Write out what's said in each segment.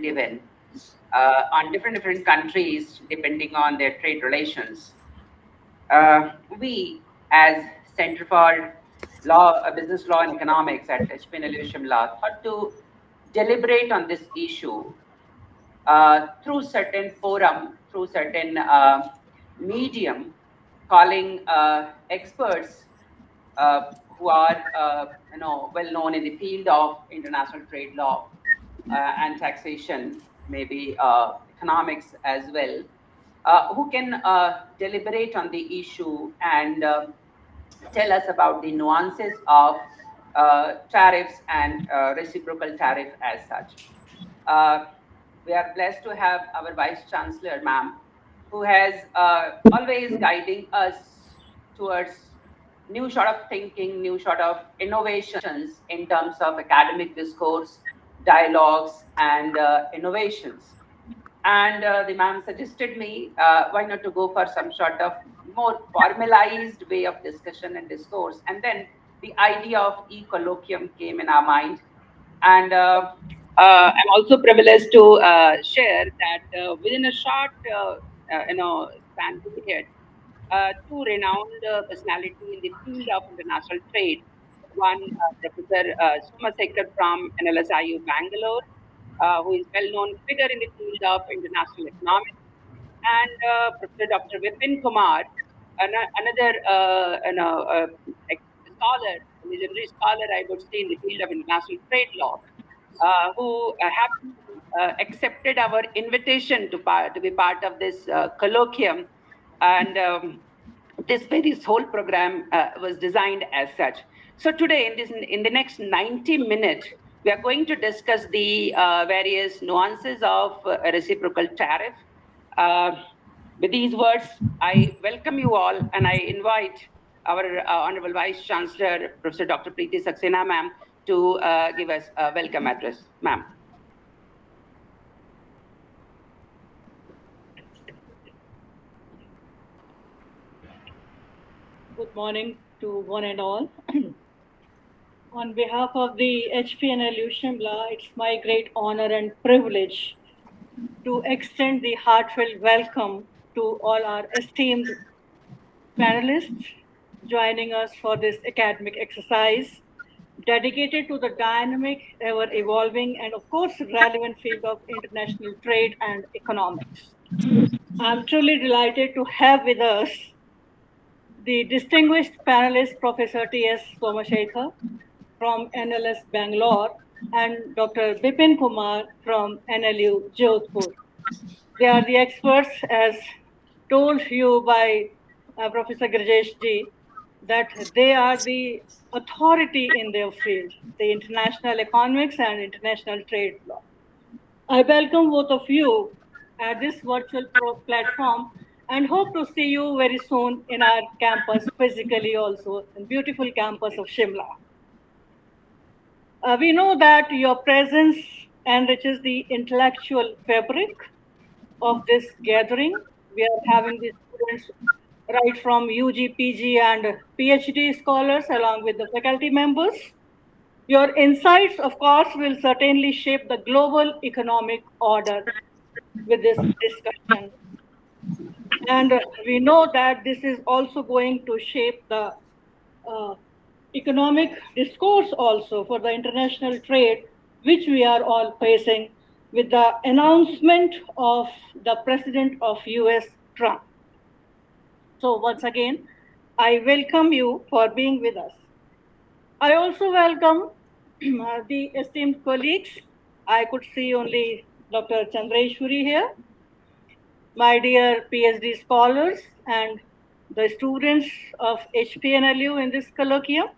given on different countries depending on their trade relations. We, as Center for Business Law and Economics at HPNLU Shimla, thought to deliberate on this issue through certain forum, through certain medium, calling experts who are well known in the field of international trade law and taxation, maybe economics as well, who can deliberate on the issue and tell us about the nuances of tariffs and reciprocal tariff as such. Uh, we are blessed to have our Vice Chancellor, ma'am, who has always guiding us towards new sort of thinking, new sort of innovations in terms of academic discourse, dialogues, and innovations. And the ma'am suggested me, why not to go for some sort of more formalized way of discussion and discourse. And then the idea of e-colloquium came in our mind. And I'm also privileged to share that within a short, span period, two renowned personalities in the field of international trade. One, Professor Somasekhar from NLSIU Bangalore, who is well-known figure in the field of international economics, and Professor Dr. Vipin Kumar, another scholar, legendary scholar, I would say, in the field of international trade law, who have accepted our invitation to be part of this colloquium. And this whole program was designed as such. So today, in the next 90 minutes, we are going to discuss the various nuances of reciprocal tariff. With these words, I welcome you all, and I invite our Honorable Vice Chancellor, Professor Dr. Preeti Saxena, ma'am, to give us a welcome address. Ma'am. Good morning to one and all. On behalf of the HPNLU Shimla, it's my great honor and privilege to extend the heartfelt welcome to all our esteemed panelists joining us for this academic exercise dedicated to the dynamic, ever evolving, and of course, relevant field of international trade and economics. I'm truly delighted to have with us the distinguished panelist, Professor T.S. Somashekhar from NLS Bangalore and Dr. Bipin Kumar from NLU Jodhpur. They are the experts, as told you by Professor Grajesh ji, that they are the authority in their field, the international economics and international trade law. I welcome both of you at this virtual platform and hope to see you very soon in our campus physically also, in beautiful campus of Shimla. We know that your presence enriches the intellectual fabric of this gathering. We are having the students right from UG, PG, and PhD scholars along with the faculty members. Your insights, of course, will certainly shape the global economic order with this discussion. And we know that this is also going to shape the economic discourse also for the international trade, which we are all facing with the announcement of the President of US, Trump. So once again, I welcome you for being with us. I also welcome the esteemed colleagues. I could see only Dr. Chandrashwari here, my dear PhD scholars and the students of HPNLU in this colloquium.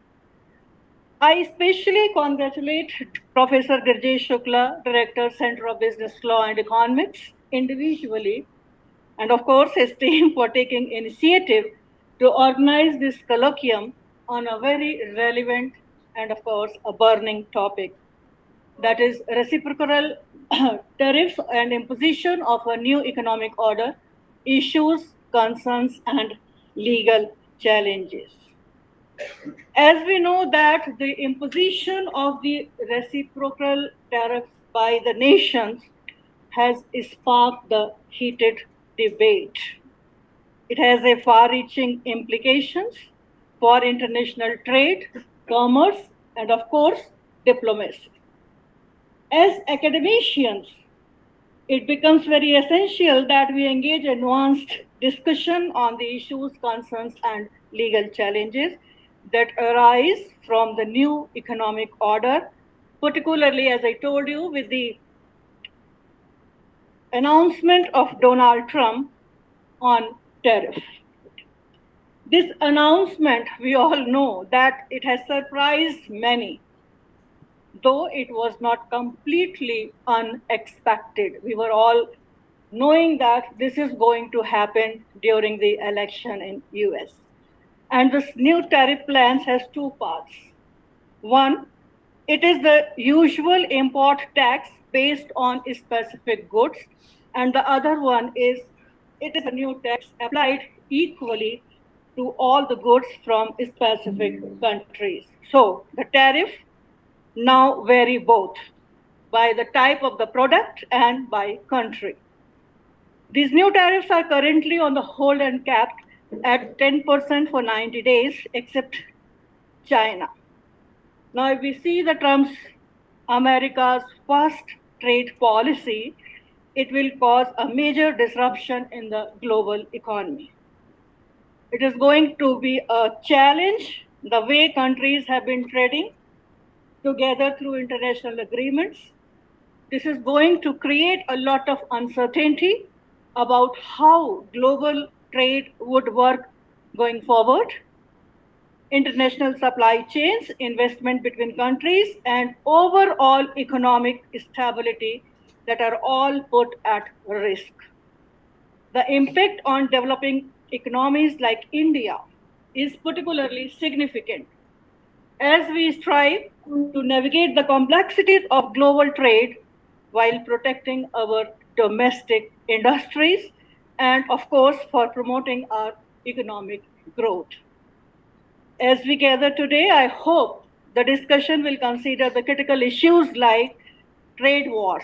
I especially congratulate Professor Gurjesh Shukla, Director, Center of Business Law and Economics, individually, and of course his team for taking initiative to organize this colloquium on a very relevant and of course a burning topic, that is reciprocal tariffs and imposition of a new economic order, issues, concerns, and legal challenges. As we know that the imposition of the reciprocal tariffs by the nations has sparked the heated debate. It has a far-reaching implications for international trade, commerce, and of course, diplomacy. As academicians, it becomes very essential that we engage in nuanced discussion on the issues, concerns, and legal challenges that arise from the new economic order, particularly, as I told you, with the announcement of Donald Trump on tariff. This announcement, we all know that it has surprised many, though it was not completely unexpected. We were all knowing that this is going to happen during the election in US. And this new tariff plans has two parts. One, it is the usual import tax based on specific goods, and the other one is it is a new tax applied equally to all the goods from specific countries. So the tariff now vary both by the type of the product and by country. These new tariffs are currently on the hold and capped at 10% for 90 days, except China. Now, if we see the Trump's America's first trade policy, it will cause a major disruption in the global economy. It is going to be a challenge the way countries have been trading together through international agreements. This is going to create a lot of uncertainty about how global trade would work going forward. International supply chains, investment between countries, and overall economic stability that are all put at risk. The impact on developing economies like India is particularly significant as we strive to navigate the complexities of global trade while protecting our domestic industries and, of course, for promoting our economic growth. As we gather today, I hope the discussion will consider the critical issues like trade wars,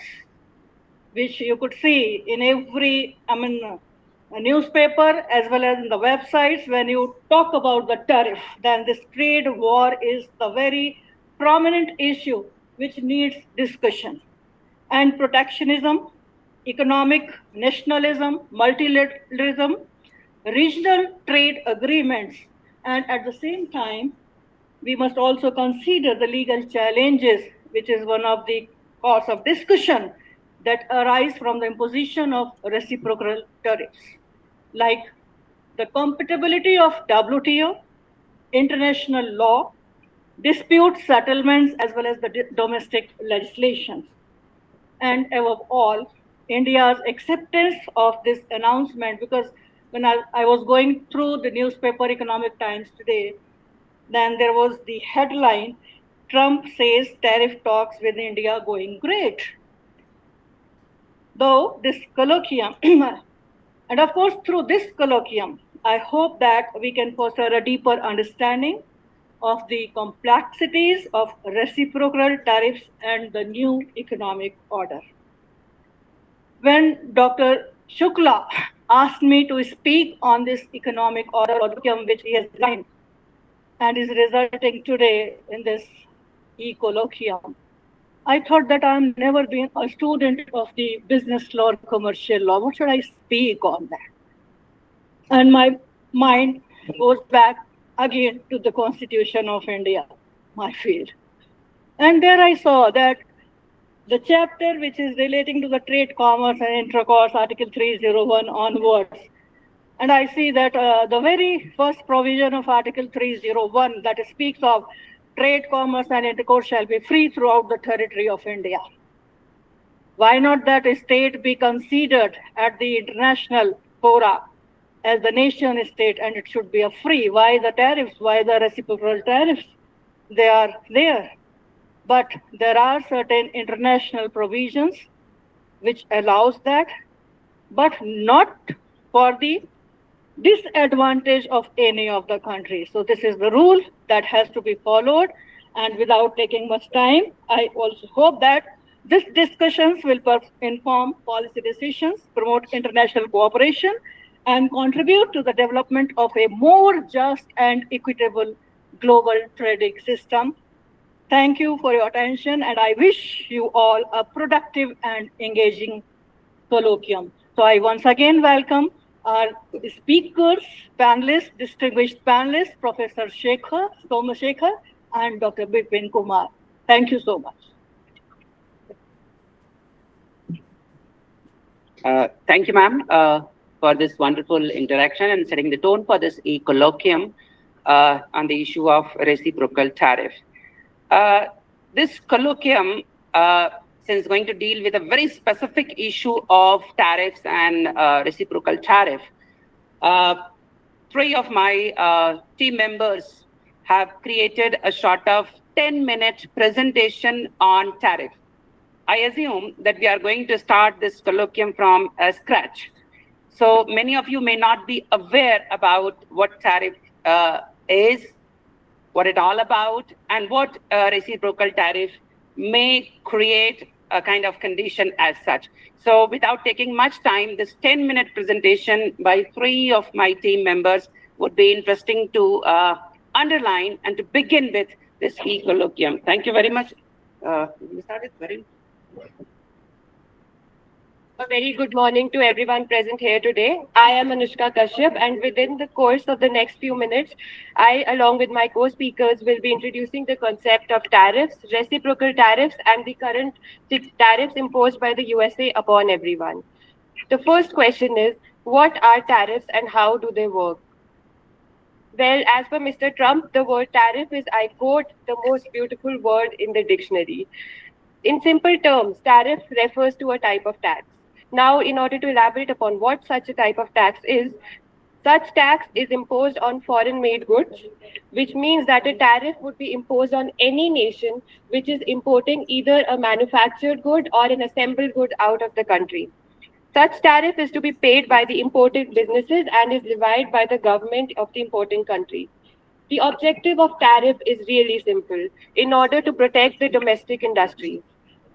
which you could see in every, a newspaper as well as in the websites. When you talk about the tariff, then this trade war is the very prominent issue which needs discussion. And protectionism, economic nationalism, multilateralism, regional trade agreements, and at the same time, we must also consider the legal challenges, which is one of the cause of discussion that arise from the imposition of reciprocal tariffs, like the compatibility of WTO, international law, dispute settlements, as well as the domestic legislation. And above all, India's acceptance of this announcement, because when I was going through the newspaper Economic Times today, then there was the headline, Trump says tariff talks with India going great. Though this colloquium, and of course through this colloquium, I hope that we can foster a deeper understanding of the complexities of reciprocal tariffs and the new economic order. When Dr. Shukla asked me to speak on this economic order which he has designed and is resulting today in this e-colloquium, I thought that I'm never been a student of the business law or commercial law. What should I speak on that? And my mind goes back again to the Constitution of India, my field. And there I saw that the chapter which is relating to the trade, commerce, and intercourse, Article 301 onwards. And I see that the very first provision of Article 301 that speaks of trade, commerce, and intercourse shall be free throughout the territory of India. Why not that a state be considered at the international fora as the nation state, and it should be a free? Why the tariffs? Why the reciprocal tariffs? They are there. But there are certain international provisions which allows that, but not for the disadvantage of any of the countries. So this is the rule that has to be followed. And without taking much time, I also hope that These discussions will inform policy decisions, promote international cooperation, and contribute to the development of a more just and equitable global trading system. Thank you for your attention, and I wish you all a productive and engaging colloquium. So I once again welcome our speakers, panelists, distinguished panelists, Professor Somashekhar, and Dr. Bipin Kumar. Thank you so much. Thank you, ma'am, for this wonderful interaction and setting the tone for this colloquium on the issue of reciprocal tariff. This colloquium is going to deal with a very specific issue of tariffs and reciprocal tariff. Three of my team members have created a short of 10-minute presentation on tariff. I assume that we are going to start this colloquium from scratch. So many of you may not be aware about what tariff is, what it's all about, and what reciprocal tariff may create a kind of condition as such. So without taking much time, this 10-minute presentation by three of my team members would be interesting to underline and to begin with this colloquium. Thank you very much. We started very. A very good morning to everyone present here today. I am Anushka Kashyap, and within the course of the next few minutes, I, along with my co-speakers, will be introducing the concept of tariffs, reciprocal tariffs, and the current tariffs imposed by the USA upon everyone. The first question is, what are tariffs and how do they work? Well, as per Mr. Trump, the word tariff is, I quote, the most beautiful word in the dictionary. In simple terms, tariff refers to a type of tax. Now, in order to elaborate upon what such a type of tax is, such tax is imposed on foreign-made goods, which means that a tariff would be imposed on any nation which is importing either a manufactured good or an assembled good out of the country. Such tariff is to be paid by the imported businesses and is levied by the government of the importing country. The objective of tariff is really simple, in order to protect the domestic industry.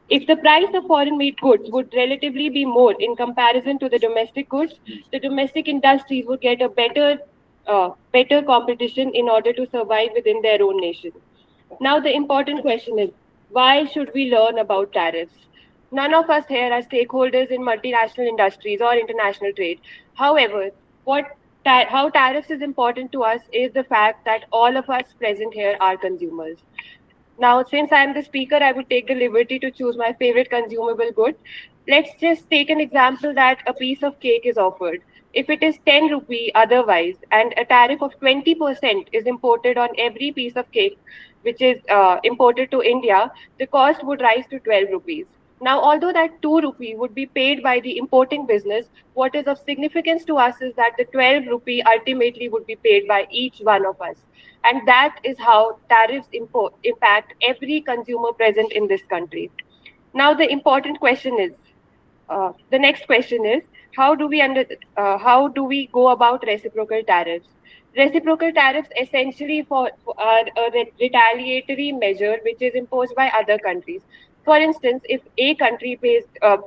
If the price of foreign-made goods would relatively be more in comparison to the domestic goods, the domestic industries would get a better competition in order to survive within their own nation. Now, the important question is, why should we learn about tariffs? None of us here are stakeholders in multinational industries or international trade. However, how tariffs is important to us is the fact that all of us present here are consumers. Now, since I am the speaker, I would take the liberty to choose my favorite consumable good. Let's just take an example that a piece of cake is offered. If it is 10 rupee otherwise, and a tariff of 20% is imported on every piece of cake which is imported to India, the cost would rise to 12 rupees. Now, although that 2 rupee would be paid by the importing business, what is of significance to us is that the 12 rupee ultimately would be paid by each one of us. And that is how tariffs impact every consumer present in this country. Now, the important question is, the next question is, how do we go about reciprocal tariffs? Reciprocal tariffs essentially are a retaliatory measure which is imposed by other countries. For instance, if A country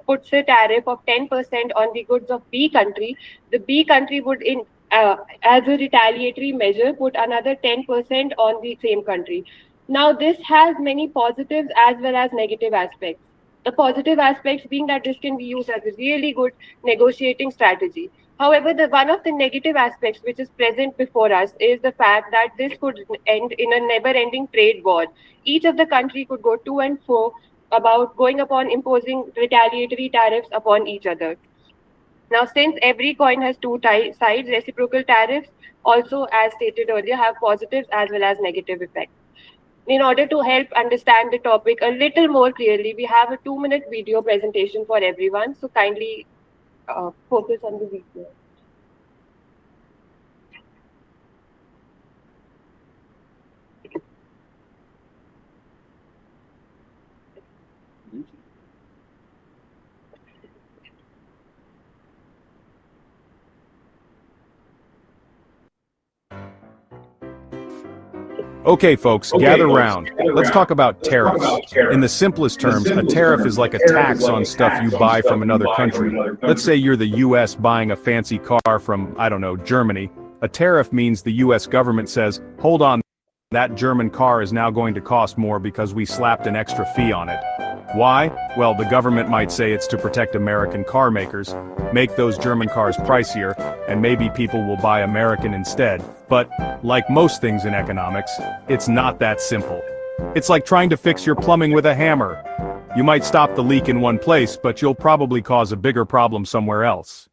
puts a tariff of 10% on the goods of B country, the B country would, as a retaliatory measure, put another 10% on the same country. Now, this has many positives as well as negative aspects. The positive aspects being that this can be used as a really good negotiating strategy. However, one of the negative aspects which is present before us is the fact that this could end in a never-ending trade war. Each of the country could go to and fro about going upon imposing retaliatory tariffs upon each other. Now, since every coin has two sides, reciprocal tariffs also, as stated earlier, have positives as well as negative effects. In order to help understand the topic a little more clearly, we have a 2-minute video presentation for everyone. So kindly focus on the video. Okay, folks, gather round. Let's talk about tariffs. In the simplest terms, a tariff is like a tax on stuff you buy from another country. Let's say you're the US buying a fancy car from, I don't know, Germany. A tariff means the US government says, hold on, that German car is now going to cost more because we slapped an extra fee on it. Why? Well, the government might say it's to protect American car makers, make those German cars pricier, and maybe people will buy American instead. But, like most things in economics, it's not that simple. It's like trying to fix your plumbing with a hammer. You might stop the leak in one place, but you'll probably cause a bigger problem somewhere else.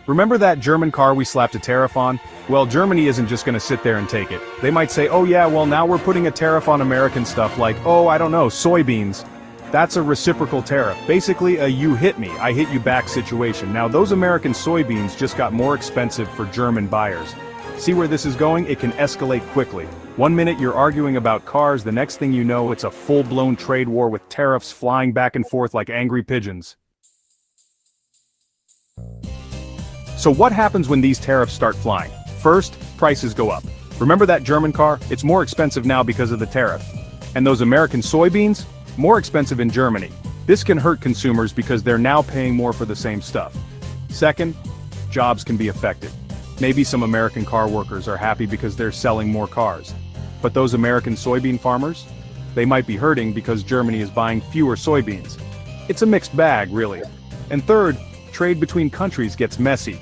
Remember that German car we slapped a tariff on? Well, Germany isn't just gonna sit there and take it. They might say, oh yeah, well now we're putting a tariff on American stuff like, oh, I don't know, soybeans. That's a reciprocal tariff. Basically a you hit me, I hit you back situation. Now those American soybeans just got more expensive for German buyers. See where this is going? It can escalate quickly. 1 minute you're arguing about cars, the next thing you know it's a full-blown trade war with tariffs flying back and forth like angry pigeons. So what happens when these tariffs start flying? First, prices go up. Remember that German car? It's more expensive now because of the tariff. And those American soybeans? More expensive in Germany. This can hurt consumers because they're now paying more for the same stuff. Second, jobs can be affected. Maybe some American car workers are happy because they're selling more cars. But those American soybean farmers? They might be hurting because Germany is buying fewer soybeans. It's a mixed bag, really. And third, trade between countries gets messy.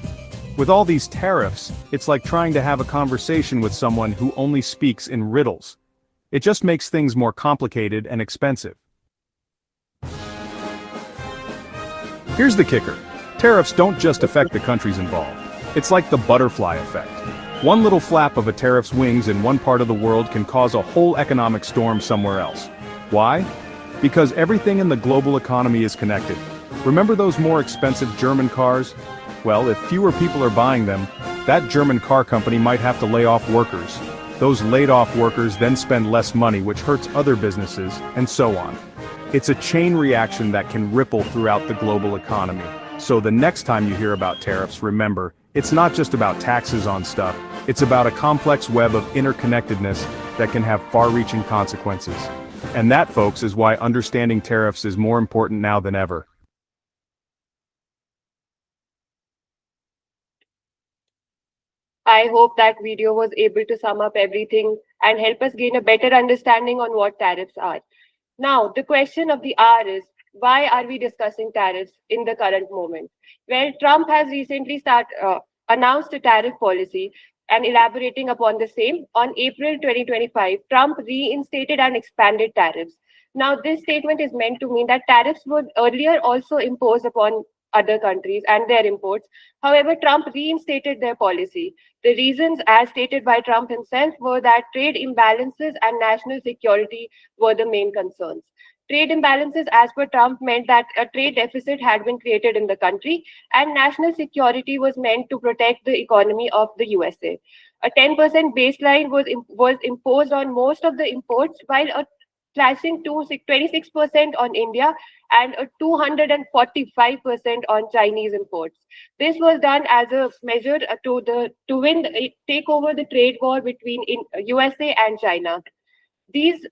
With all these tariffs, it's like trying to have a conversation with someone who only speaks in riddles. It just makes things more complicated and expensive. Here's the kicker. Tariffs don't just affect the countries involved. It's like the butterfly effect. One little flap of a tariff's wings in one part of the world can cause a whole economic storm somewhere else. Why? Because everything in the global economy is connected. Remember those more expensive German cars? Well, if fewer people are buying them, that German car company might have to lay off workers. Those laid-off workers then spend less money, which hurts other businesses, and so on. It's a chain reaction that can ripple throughout the global economy. So the next time you hear about tariffs, remember, it's not just about taxes on stuff, it's about a complex web of interconnectedness that can have far-reaching consequences. And that, folks, is why understanding tariffs is more important now than ever. I hope that video was able to sum up everything and help us gain a better understanding on what tariffs are. Now, the question of the hour is, why are we discussing tariffs in the current moment? Well, Trump has recently announced a tariff policy, and elaborating upon the same, on April 2025, Trump reinstated and expanded tariffs. Now, this statement is meant to mean that tariffs were earlier also imposed upon other countries and their imports. However, Trump reinstated their policy. The reasons, as stated by Trump himself, were that trade imbalances and national security were the main concerns. Trade imbalances, as per Trump, meant that a trade deficit had been created in the country, and national security was meant to protect the economy of the USA. A 10% baseline was imposed on most of the imports, while a slashing to 26% on India and a 245% on Chinese imports. This was done as a measure to take over the trade war between USA and China. These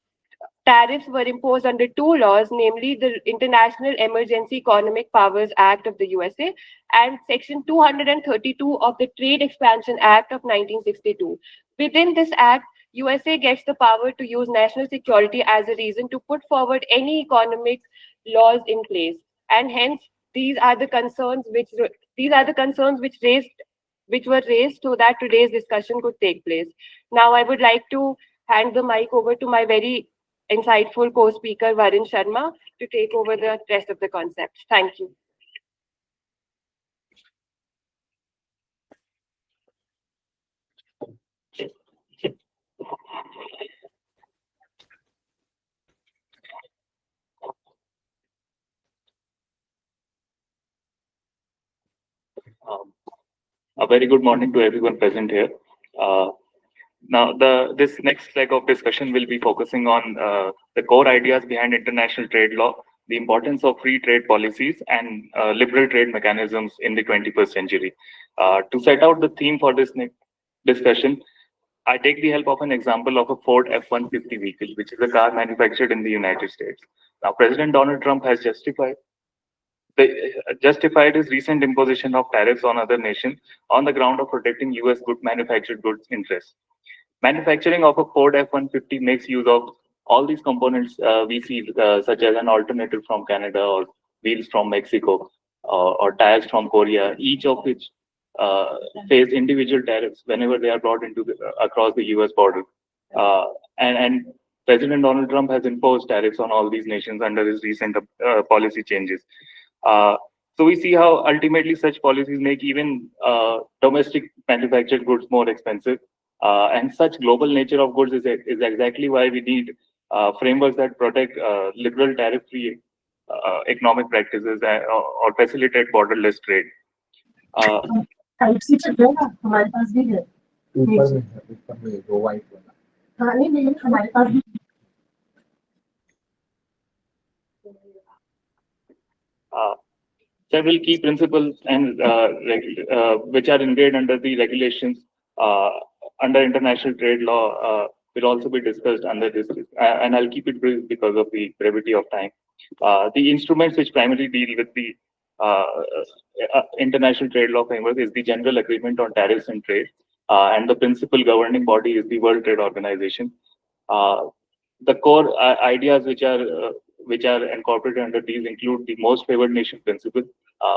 tariffs were imposed under two laws, namely the International Emergency Economic Powers Act of the USA and Section 232 of the Trade Expansion Act of 1962. Within this act, USA gets the power to use national security as a reason to put forward any economic laws in place, and hence these are the concerns which were raised so that today's discussion could take place. Now, I would like to hand the mic over to my very insightful co-speaker Varun Sharma to take over the rest of the concepts. Thank you. A very good morning to everyone present here. Now, this next leg of discussion will be focusing on the core ideas behind international trade law, the importance of free trade policies, and liberal trade mechanisms in the 21st century. To set out the theme for this next discussion, I take the help of an example of a Ford F-150 vehicle, which is a car manufactured in the United States. Now, President Donald Trump has justified his recent imposition of tariffs on other nations on the ground of protecting U.S. good manufactured goods interests. Manufacturing of a Ford F-150 makes use of all these components we see, such as an alternative from Canada or wheels from Mexico or tires from Korea, each of which face individual tariffs whenever they are brought into across the U.S. border. And President Donald Trump has imposed tariffs on all these nations under his recent policy changes. So we see how ultimately such policies make even domestic manufactured goods more expensive. And such global nature of goods is exactly why we need frameworks that protect liberal tariff-free economic practices or facilitate borderless trade. हमारे पास भी है ऊपर में दो white वाला हाँ नहीं हमारे पास भी Several key principles and which are engraved under the regulations under international trade law will also be discussed under this, and I'll keep it brief because of the brevity of time. The instruments which primarily deal with the international trade law framework is the General Agreement on Tariffs and Trade, and the principal governing body is the World Trade Organization. The core ideas which are incorporated under these include the most favored nation principle,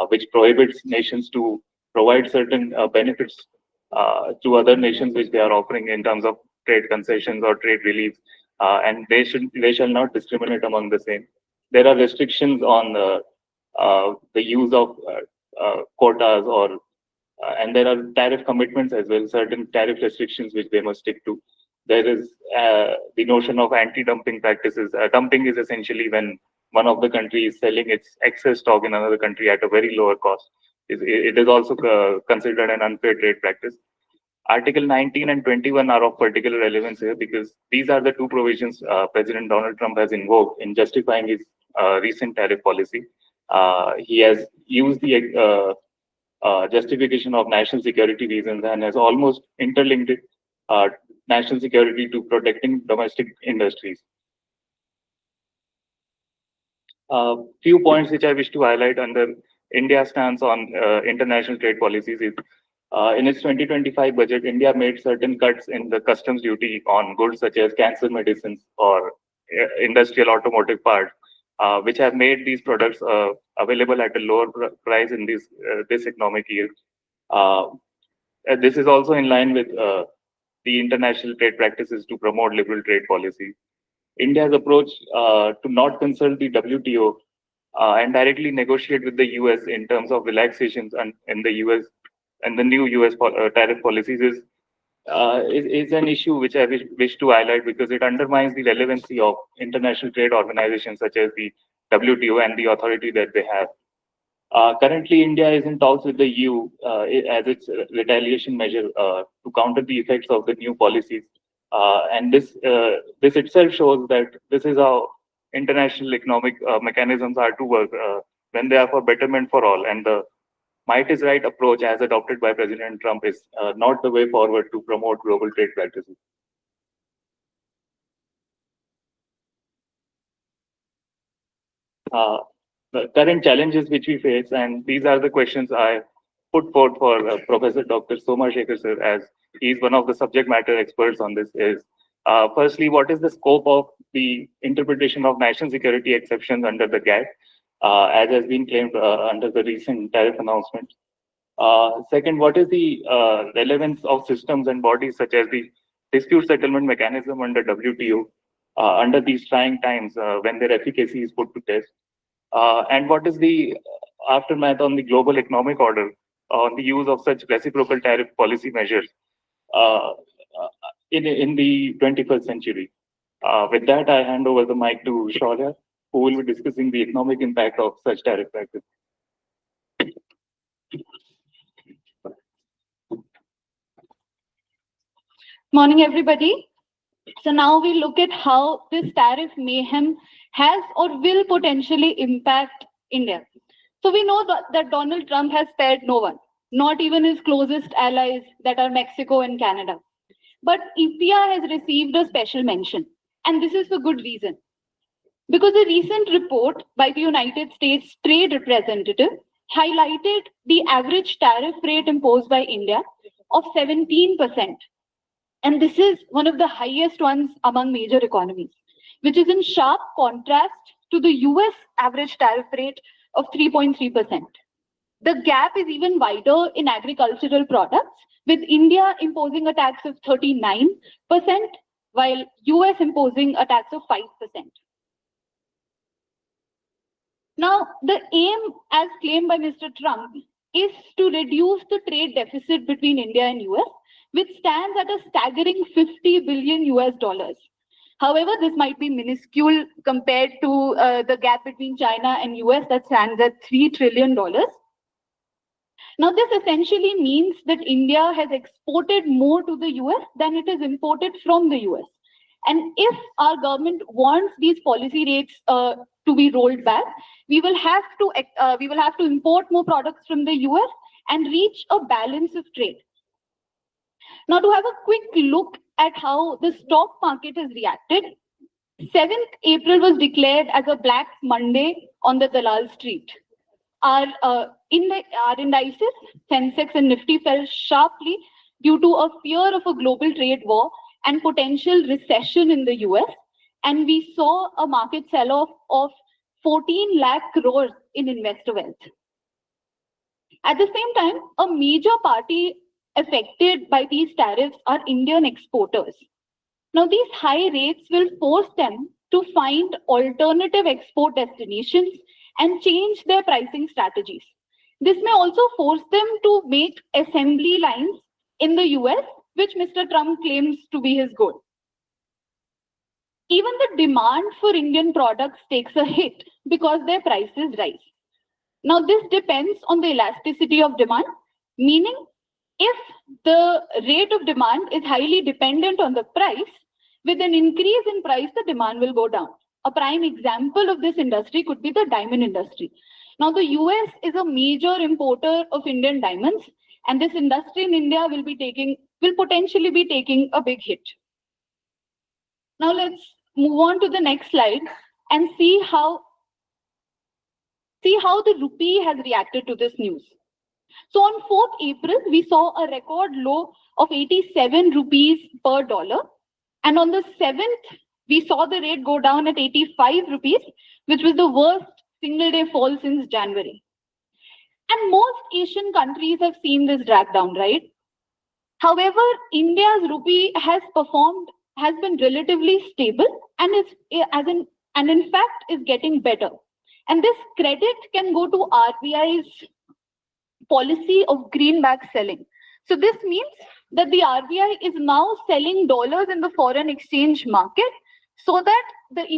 which prohibits nations to provide certain benefits to other nations which they are offering in terms of trade concessions or trade relief, and they shall not discriminate among the same. There are restrictions on the use of quotas and there are tariff commitments as well, certain tariff restrictions which they must stick to. There is the notion of anti-dumping practices. Dumping is essentially when one of the countries is selling its excess stock in another country at a very lower cost. It is also considered an unfair trade practice. Article 19 and 21 are of particular relevance here because these are the two provisions President Donald Trump has invoked in justifying his recent tariff policy. He has used the justification of national security reasons and has almost interlinked national security to protecting domestic industries. Few points which I wish to highlight under India's stance on international trade policies is in its 2025 budget, India made certain cuts in the customs duty on goods such as cancer medicines or industrial automotive parts, which have made these products available at a lower price in this economic year. This is also in line with the international trade practices to promote liberal trade policy. India's approach to not consult the WTO and directly negotiate with the US in terms of relaxations in the US and the new US tariff policies is an issue which I wish to highlight because it undermines the relevancy of international trade organizations such as the WTO and the authority that they have. Currently, India is in talks with the EU as its retaliation measure to counter the effects of the new policies. And this itself shows that this is how international economic mechanisms are to work when they are for betterment for all. And the might is right approach as adopted by President Trump is not the way forward to promote global trade practices. The current challenges which we face, and these are the questions I put forth for Professor Dr. Soma Shekhar sir, as he is one of the subject matter experts on this, is firstly, what is the scope of the interpretation of national security exceptions under the GATT, as has been claimed under the recent tariff announcement? Second, what is the relevance of systems and bodies such as the dispute settlement mechanism under WTO under these trying times when their efficacy is put to test? And what is the aftermath on the global economic order on the use of such reciprocal tariff policy measures in the 21st century? With that, I hand over the mic to Shaurya, who will be discussing the economic impact of such tariff practice. Morning, everybody. So now we look at how this tariff mayhem has or will potentially impact India. So we know that Donald Trump has spared no one. not even his closest allies that are Mexico and Canada. But India has received a special mention, and this is for good reason. Because a recent report by the United States Trade Representative highlighted the average tariff rate imposed by India of 17%. And this is one of the highest ones among major economies, which is in sharp contrast to the US average tariff rate of 3.3%. The gap is even wider in agricultural products, with India imposing a tax of 39%, while US imposing a tax of 5%. Now, the aim, as claimed by Mr. Trump, is to reduce the trade deficit between India and US, which stands at a staggering 50 billion US dollars. However, this might be minuscule compared to the gap between China and US that stands at $3 trillion. Now, this essentially means that India has exported more to the US than it has imported from the US. And if our government wants these policy rates to be rolled back, we will have to import more products from the US and reach a balance of trade. Now, to have a quick look at how the stock market has reacted, 7th April was declared as a Black Monday on the Dalal Street. Our indices, Sensex and Nifty, fell sharply due to a fear of a global trade war and potential recession in the US. And we saw a market sell-off of 14 lakh crores in investor wealth. At the same time, a major party affected by these tariffs are Indian exporters. Now, these high rates will force them to find alternative export destinations and change their pricing strategies. This may also force them to make assembly lines in the US, which Mr. Trump claims to be his goal. Even the demand for Indian products takes a hit because their prices rise. Now, this depends on the elasticity of demand, meaning if the rate of demand is highly dependent on the price, with an increase in price, the demand will go down. A prime example of this industry could be the diamond industry. Now, the US is a major importer of Indian diamonds, and this industry in India will potentially be taking a big hit. Now, let's move on to the next slide and see how the rupee has reacted to this news. So on 4th April, we saw a record low of 87 rupees per dollar. And on the 7th, we saw the rate go down at 85 rupees, which was the worst single day fall since January. And most Asian countries have seen this drag down, right? However, India's rupee has been relatively stable and in fact is getting better. And this credit can go to RBI's policy of greenback selling. So this means that the RBI is now selling dollars in the foreign exchange market so that there is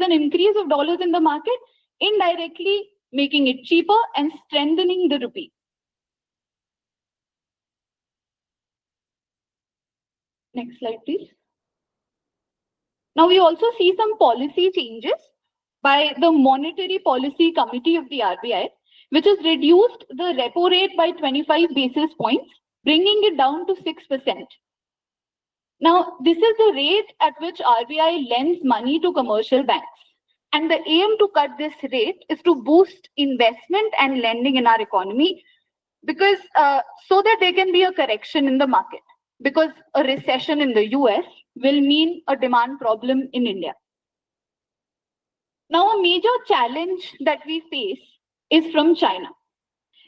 an increase of dollars in the market, indirectly making it cheaper and strengthening the rupee. Next slide, please. Now we also see some policy changes by the Monetary Policy Committee of the RBI, which has reduced the repo rate by 25 basis points, bringing it down to 6%. Now, this is the rate at which RBI lends money to commercial banks. And the aim to cut this rate is to boost investment and lending in our economy, because so that there can be a correction in the market, because a recession in the US will mean a demand problem in India. Now, a major challenge that we face is from China.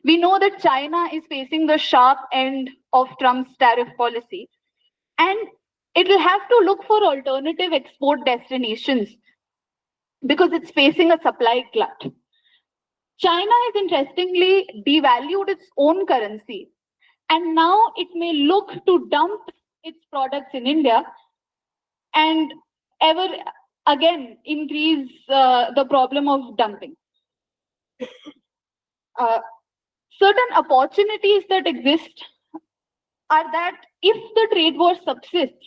We know that China is facing the sharp end of Trump's tariff policy, and it will have to look for alternative export destinations because it's facing a supply glut. China has interestingly devalued its own currency, and now it may look to dump its products in India and ever again increase the problem of dumping. Certain opportunities that exist are that if the trade war subsists,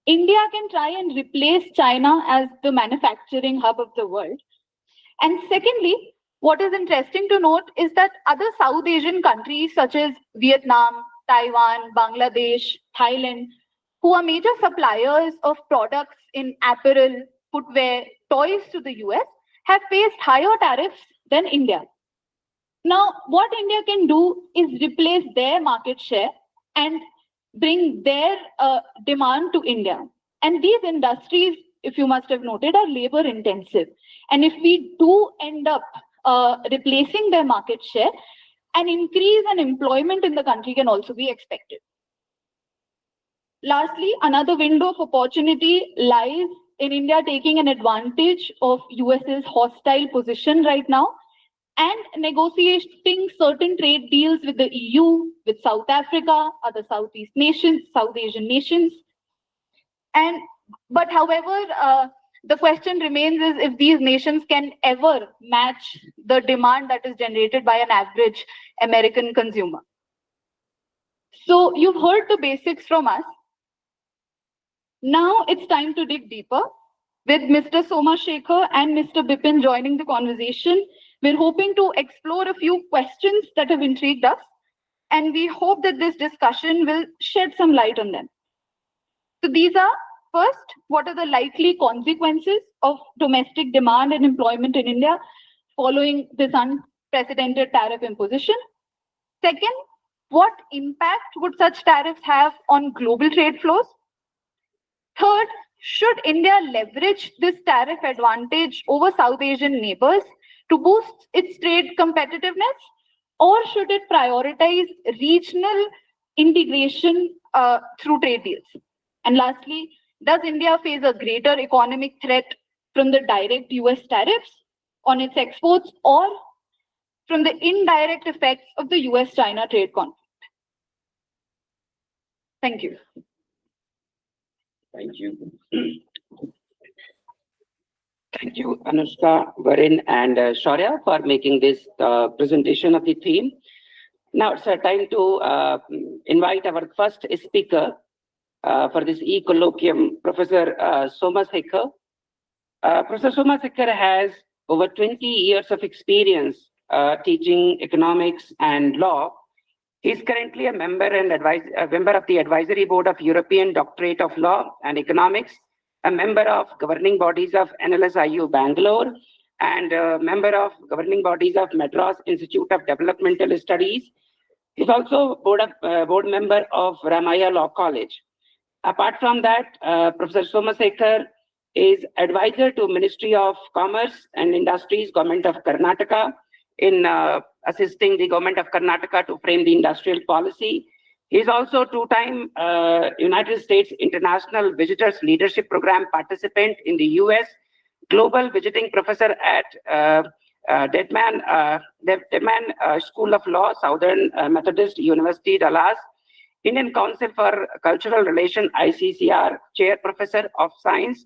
India can try and replace China as the manufacturing hub of the world. And secondly, What is interesting to note is that other South Asian countries such as Vietnam, Taiwan, Bangladesh, Thailand, who are major suppliers of products in apparel, footwear, toys to the US, have faced higher tariffs than India. Now, what India can do is replace their market share and bring their demand to India. And these industries, if you must have noted, are labor intensive. And if we do end up replacing their market share, an increase in employment in the country can also be expected. Lastly, another window of opportunity lies in India taking an advantage of US's hostile position right now and negotiating certain trade deals with the EU, with South Africa, other Southeast nations, South Asian nations. But however, the question remains is if these nations can ever match the demand that is generated by an average American consumer. So you've heard the basics from us. Now it's time to dig deeper. With Mr. Soma Shekhar and Mr. Bipin joining the conversation, we're hoping to explore a few questions that have intrigued us, and we hope that this discussion will shed some light on them. So these are, first, what are the likely consequences of domestic demand and employment in India following this unprecedented tariff imposition? Second, what impact would such tariffs have on global trade flows? Third, should India leverage this tariff advantage over South Asian neighbors to boost its trade competitiveness, or should it prioritize regional integration through trade deals? And lastly, does India face a greater economic threat from the direct US tariffs on its exports or from the indirect effects of the US-China trade conflict? Thank you. Thank you. Thank you, Anushka, Varun, and Shaurya for making this presentation of the theme. Now it's time to invite our first speaker for this e-colloquium, Professor Soma Shekhar. Professor Soma Shekhar has over 20 years of experience teaching economics and law. He is currently a member of the Advisory Board of European Doctorate of Law and Economics, a member of governing bodies of NLSIU Bangalore, and a member of governing bodies of Madras Institute of Developmental Studies. He is also board member of Ramaya Law College. Apart from that, Professor Soma Shekhar is advisor to Ministry of Commerce and Industries, Government of Karnataka, in assisting the Government of Karnataka to frame the industrial policy. He is also two-time United States International Visitors Leadership Program participant in the US, Global Visiting Professor at Dedman School of Law, Southern Methodist University, Dallas, Indian Council for Cultural Relations, ICCR, Chair Professor of Science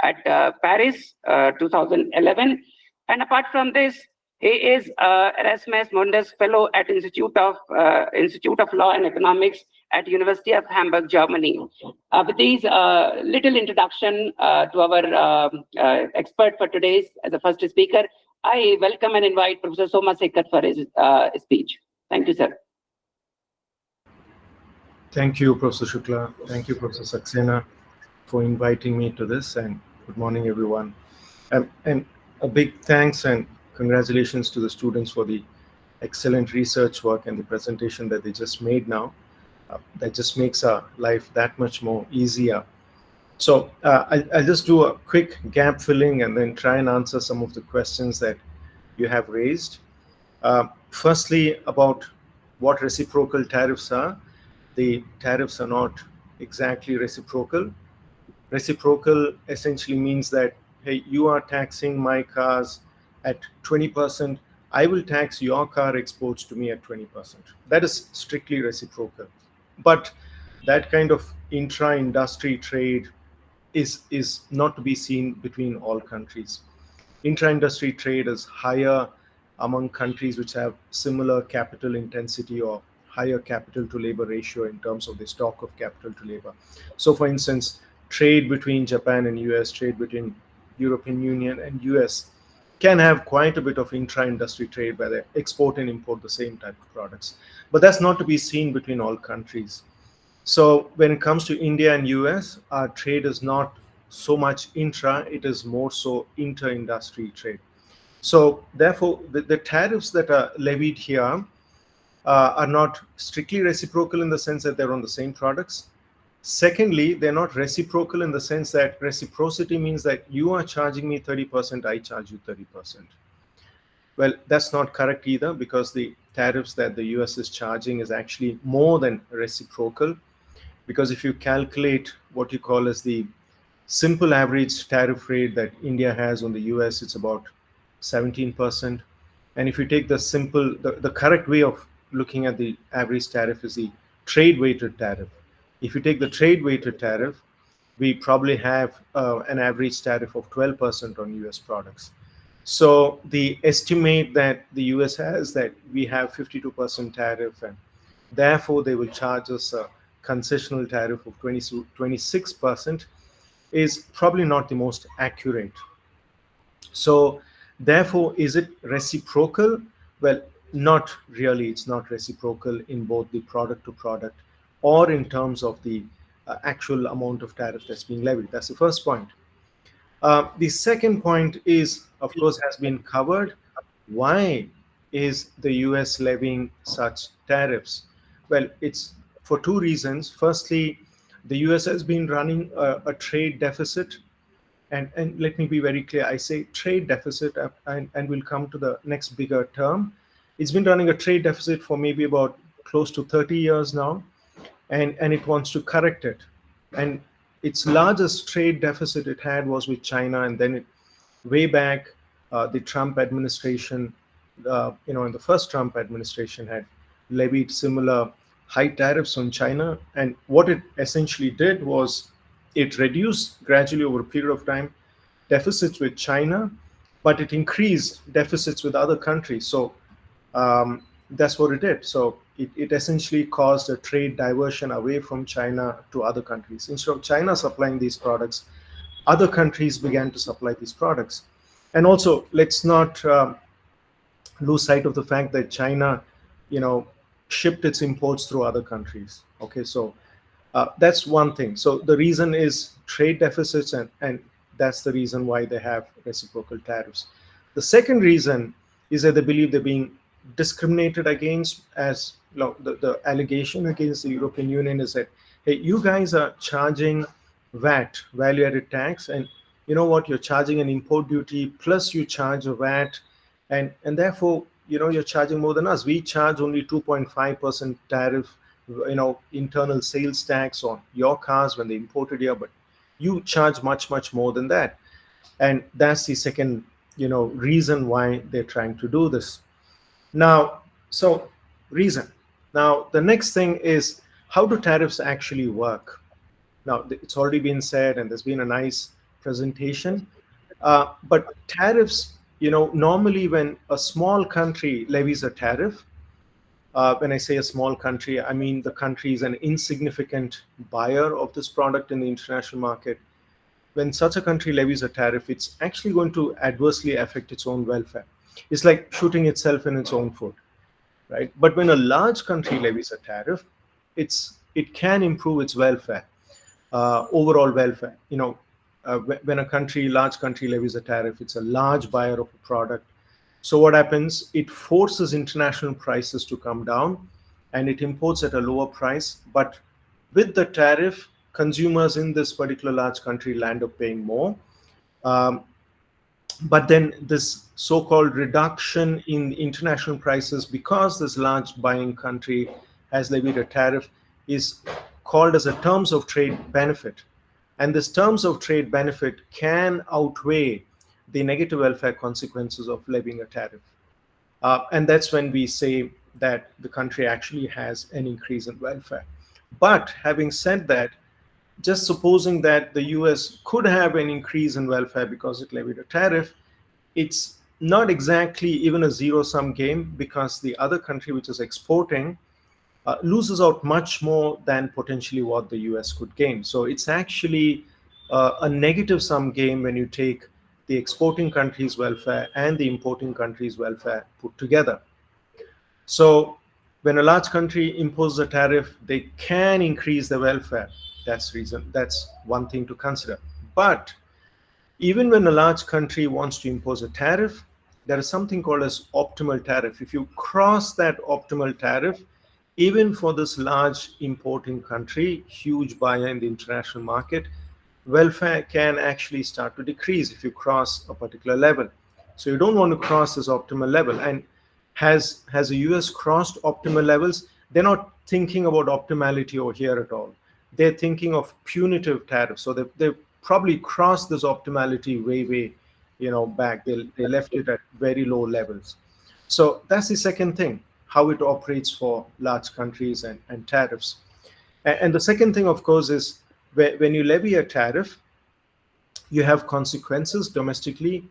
at Paris, 2011. And apart from this, he is Erasmus Mundus Fellow at Institute of Law and Economics at University of Hamburg, Germany. With these little introduction to our expert for today's as a first speaker, I welcome and invite Professor Soma Shekhar for his speech. Thank you, sir. Thank you, Professor Shukla. Thank you, Professor Saxena, for inviting me to this, and good morning, everyone. And a big thanks and congratulations to the students for the excellent research work and the presentation that they just made now. That just makes our life that much more easier. So I'll just do a quick gap filling and then try and answer some of the questions that you have raised. Firstly, about what reciprocal tariffs are. The tariffs are not exactly reciprocal. Reciprocal essentially means that, hey, you are taxing my cars at 20%, I will tax your car exports to me at 20%. That is strictly reciprocal. But that kind of intra-industry trade is not to be seen between all countries. Intra-industry trade is higher among countries which have similar capital intensity or higher capital to labor ratio in terms of the stock of capital to labor. So for instance, trade between Japan and US, trade between European Union and US can have quite a bit of intra-industry trade where they export and import the same type of products. But that's not to be seen between all countries. So when it comes to India and US, our trade is not so much intra, it is more so inter-industry trade. So therefore, the tariffs that are levied here are not strictly reciprocal in the sense that they're on the same products. Secondly, they're not reciprocal in the sense that reciprocity means that you are charging me 30%, I charge you 30%. Well, that's not correct either, because the tariffs that the US is charging is actually more than reciprocal. Because if you calculate what you call as the simple average tariff rate that India has on the US, it's about 17%. And if you take the correct way of looking at the average tariff is the trade weighted tariff. If you take the trade weighted tariff, we probably have an average tariff of 12% on US products. So the estimate that the US has that we have 52% tariff, and therefore they will charge us a concessional tariff of 26% is probably not the most accurate. So therefore, is it reciprocal? Well, not really. It's not reciprocal in both the product to product or in terms of the actual amount of tariff that's being levied. That's the first point. The second point is, of course, has been covered. Why is the US levying such tariffs? Well, it's for two reasons. Firstly, the US has been running a trade deficit. And let me be very clear. I say trade deficit, and we'll come to the next bigger term. It's been running a trade deficit for maybe about close to 30 years now. And it wants to correct it. And its largest trade deficit it had was with China, and then way back, the Trump administration, in the first Trump administration had levied similar high tariffs on China. And what it essentially did was it reduced gradually over a period of time deficits with China, but it increased deficits with other countries. So that's what it did. So it essentially caused a trade diversion away from China to other countries. Instead of China supplying these products, other countries began to supply these products. And also, let's not lose sight of the fact that China, shipped its imports through other countries. Okay, so that's one thing. So the reason is trade deficits, and that's the reason why they have reciprocal tariffs. The second reason is that they believe they're being discriminated against. As the allegation against the European Union is that, hey, you guys are charging VAT, value-added tax, and you know what, you're charging an import duty plus you charge a VAT, and therefore you're charging more than us. We charge only 2.5% tariff, internal sales tax on your cars when they imported here, but you charge much more than that. And that's the second reason why they're trying to do this. Now, so reason. Now, the next thing is, how do tariffs actually work? Now, it's already been said, and there's been a nice presentation. But tariffs, normally when a small country levies a tariff, when I say a small country, I mean the country is an insignificant buyer of this product in the international market. When such a country levies a tariff, it's actually going to adversely affect its own welfare. It's like shooting itself in its own foot, right? But when a large country levies a tariff, it can improve its welfare, overall welfare. When a large country levies a tariff, it's a large buyer of a product. So what happens? It forces international prices to come down, and it imports at a lower price. But with the tariff, consumers in this particular large country land up paying more. But then this so-called reduction in international prices, because this large buying country has levied a tariff, is called as a terms of trade benefit. And this terms of trade benefit can outweigh the negative welfare consequences of levying a tariff. And that's when we say that the country actually has an increase in welfare. But having said that, just supposing that the US could have an increase in welfare because it levied a tariff, it's not exactly even a zero-sum game, because the other country which is exporting loses out much more than potentially what the US could gain. So it's actually a negative-sum game when you take the exporting country's welfare and the importing country's welfare put together. So when a large country imposes a tariff, they can increase the welfare. That's one thing to consider. But even when a large country wants to impose a tariff, there is something called as optimal tariff. If you cross that optimal tariff, even for this large importing country, huge buyer in the international market, welfare can actually start to decrease if you cross a particular level. So you don't want to cross this optimal level. And has the US crossed optimal levels? They're not thinking about optimality over here at all. They're thinking of punitive tariffs. So they've probably crossed this optimality way back. They left it at very low levels. So that's the second thing, how it operates for large countries and tariffs. And the second thing, of course, is when you levy a tariff, you have consequences domestically.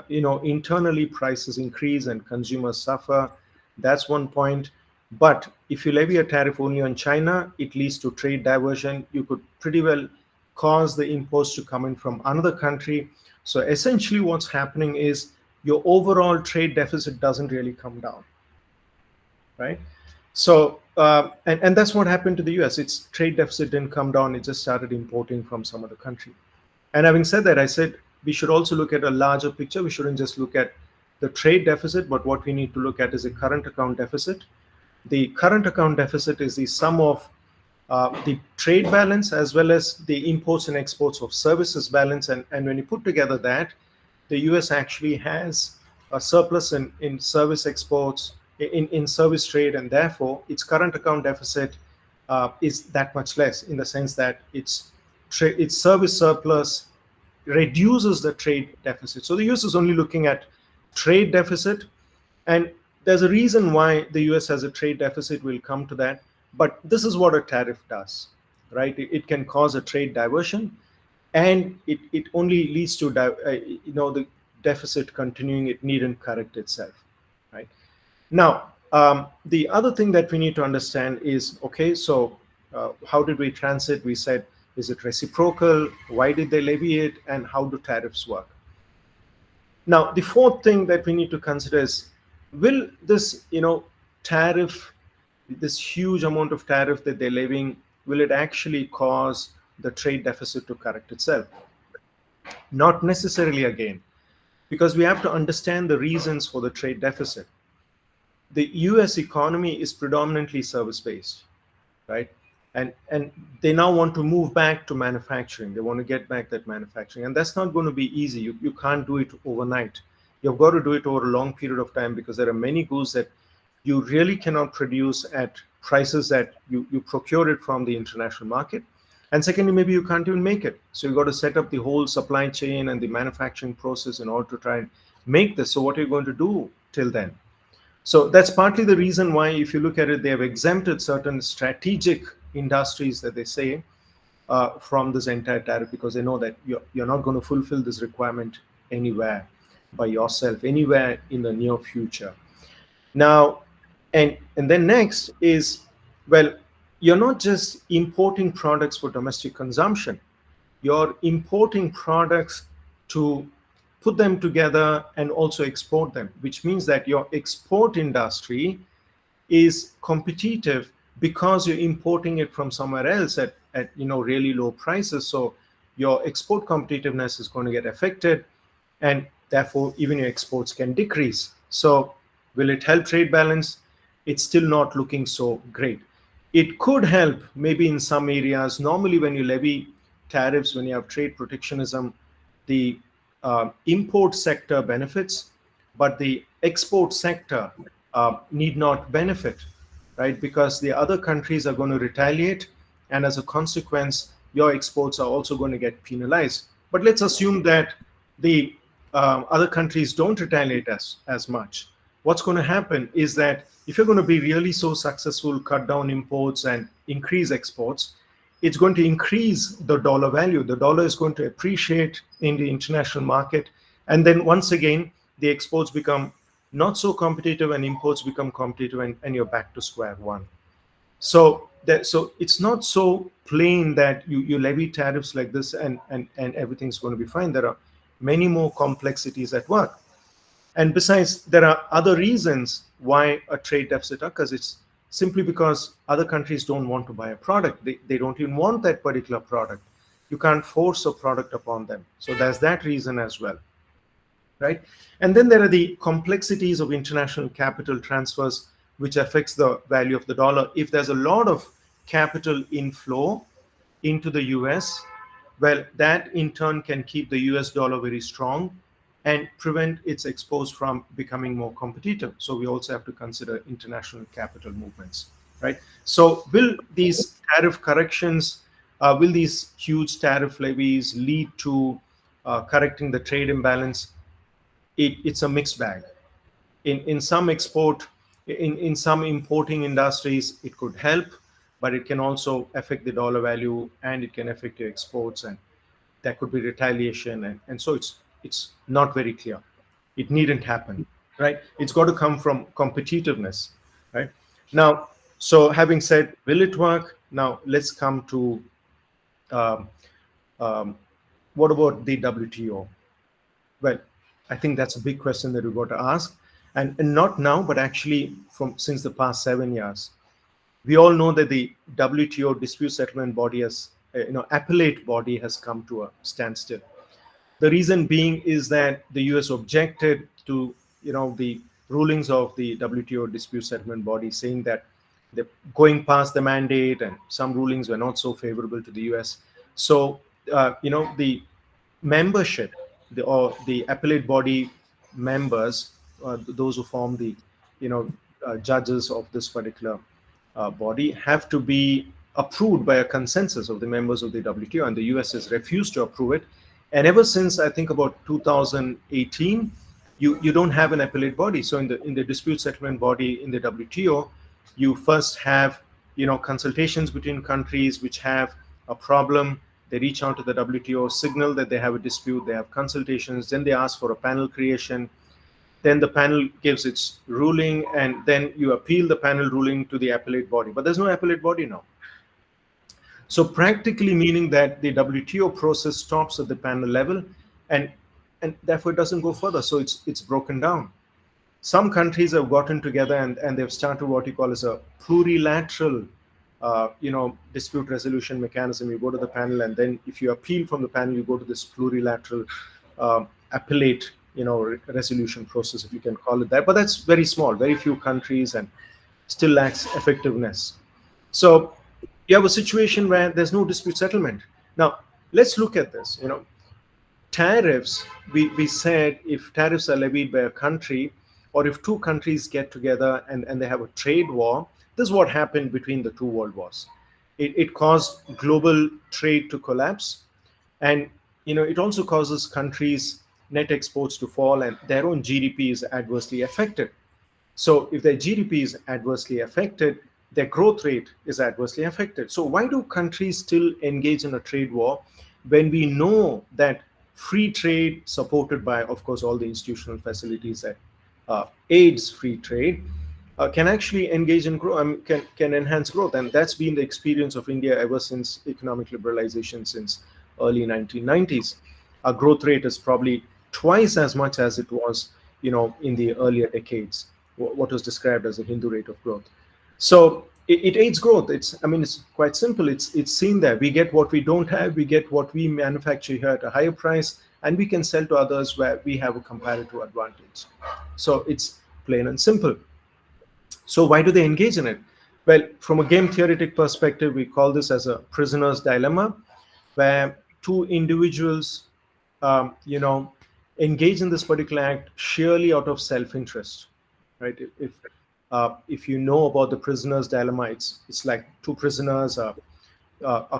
Internally prices increase and consumers suffer. That's one point. But if you levy a tariff only on China, it leads to trade diversion. You could pretty well cause the imports to come in from another country. So essentially what's happening is your overall trade deficit doesn't really come down, right? So, and that's what happened to the US. Its trade deficit didn't come down. It just started importing from some other country. And having said that, I said we should also look at a larger picture. We shouldn't just look at the trade deficit, but what we need to look at is the current account deficit. The current account deficit is the sum of the trade balance as well as the imports and exports of services balance. And when you put together that, the US actually has a surplus in service exports, in service trade, and therefore its current account deficit is that much less, in the sense that its service surplus reduces the trade deficit. So the US is only looking at trade deficit, and there's a reason why the US has a trade deficit. We'll come to that. But this is what a tariff does, right? It can cause a trade diversion, and it only leads to the deficit continuing. It needn't correct itself, right? Now, the other thing that we need to understand is, okay, so how did we transit? We said, is it reciprocal? Why did they levy it? And how do tariffs work? Now, the fourth thing that we need to consider is, will this, tariff, this huge amount of tariff that they're levying, will it actually cause the trade deficit to correct itself? Not necessarily, again, because we have to understand the reasons for the trade deficit. The US economy is predominantly service-based, right? And they now want to move back to manufacturing. They want to get back that manufacturing. And that's not going to be easy. You can't do it overnight. You've got to do it over a long period of time, because there are many goods that you really cannot produce at prices that you procure it from the international market. And secondly, maybe you can't even make it. So you've got to set up the whole supply chain and the manufacturing process in order to try and make this. So what are you going to do till then? So that's partly the reason why, if you look at it, they have exempted certain strategic industries that they say from this entire tariff, because they know that you're not going to fulfill this requirement anywhere by yourself, anywhere in the near future. Now, and then next is, well, you're not just importing products for domestic consumption. You're importing products to put them together and also export them, which means that your export industry is competitive because you're importing it from somewhere else at really low prices. So your export competitiveness is going to get affected, and therefore even your exports can decrease. So will it help trade balance? It's still not looking so great. It could help maybe in some areas. Normally when you levy tariffs, when you have trade protectionism, the import sector benefits, but the export sector need not benefit, right? Because the other countries are going to retaliate, and as a consequence, your exports are also going to get penalized. But let's assume that the other countries don't retaliate as much. What's going to happen is that if you're going to be really so successful, cut down imports and increase exports, it's going to increase the dollar value. The dollar is going to appreciate in the international market. And then once again, the exports become not so competitive and imports become competitive, and you're back to square one. So it's not so plain that you levy tariffs like this and everything's going to be fine. There are many more complexities at work. And besides, there are other reasons why a trade deficit occurs. It's simply because other countries don't want to buy a product. They don't even want that particular product. You can't force a product upon them. So there's that reason as well, right? And then there are the complexities of international capital transfers, which affects the value of the dollar. If there's a lot of capital inflow into the US, well, that in turn can keep the US dollar very strong and prevent its exports from becoming more competitive. So we also have to consider international capital movements, right? So will these tariff corrections, will these huge tariff levies lead to correcting the trade imbalance? It's a mixed bag. In some in some importing industries, it could help, but it can also affect the dollar value and it can affect your exports, and there could be retaliation, and so it's not very clear. It needn't happen, right? It's got to come from competitiveness, right? Now, so having said, will it work? Now let's come to um, what about the WTO? Well, I think that's a big question that we've got to ask, and not now, but actually from since the past 7 years. We all know that the WTO dispute settlement body has, appellate body has come to a standstill. The reason being is that the US objected to, the rulings of the WTO dispute settlement body, saying that they're going past the mandate and some rulings were not so favorable to the US. So, the membership, or the appellate body members, those who form the, judges of this particular body, have to be approved by a consensus of the members of the WTO, and the US has refused to approve it. And ever since, I think, about 2018, you don't have an appellate body. So in the dispute settlement body in the WTO, you first have, consultations between countries which have a problem. They reach out to the WTO, signal that they have a dispute, they have consultations, then they ask for a panel creation. Then the panel gives its ruling, and then you appeal the panel ruling to the appellate body. But there's no appellate body now. So practically meaning that the WTO process stops at the panel level, and therefore it doesn't go further. So it's broken down. Some countries have gotten together and they've started what you call as a plurilateral dispute resolution mechanism. You go to the panel, and then if you appeal from the panel, you go to this plurilateral appellate resolution process, if you can call it that. But that's very small, very few countries, and still lacks effectiveness. So you have a situation where there's no dispute settlement. Now let's look at this. Tariffs, we said, if tariffs are levied by a country, or if two countries get together and they have a trade war, this is what happened between the two world wars. It caused global trade to collapse, and it also causes countries' net exports to fall, and their own GDP is adversely affected. So if their GDP is adversely affected, their growth rate is adversely affected. So why do countries still engage in a trade war when we know that free trade, supported by, of course, all the institutional facilities that aids free trade, can actually engage in growth, can enhance growth? And that's been the experience of India ever since economic liberalization, since early 1990s. Our growth rate is probably twice as much as it was, in the earlier decades, what was described as a Hindu rate of growth. So it aids growth. It's quite simple. It's seen there. We get what we don't have. We get what we manufacture here at a higher price, and we can sell to others where we have a comparative advantage. So it's plain and simple. So why do they engage in it? Well, from a game theoretic perspective, we call this as a prisoner's dilemma, where two individuals, engage in this particular act sheerly out of self-interest, right? If you know about the prisoner's dilemma, it's like two prisoners are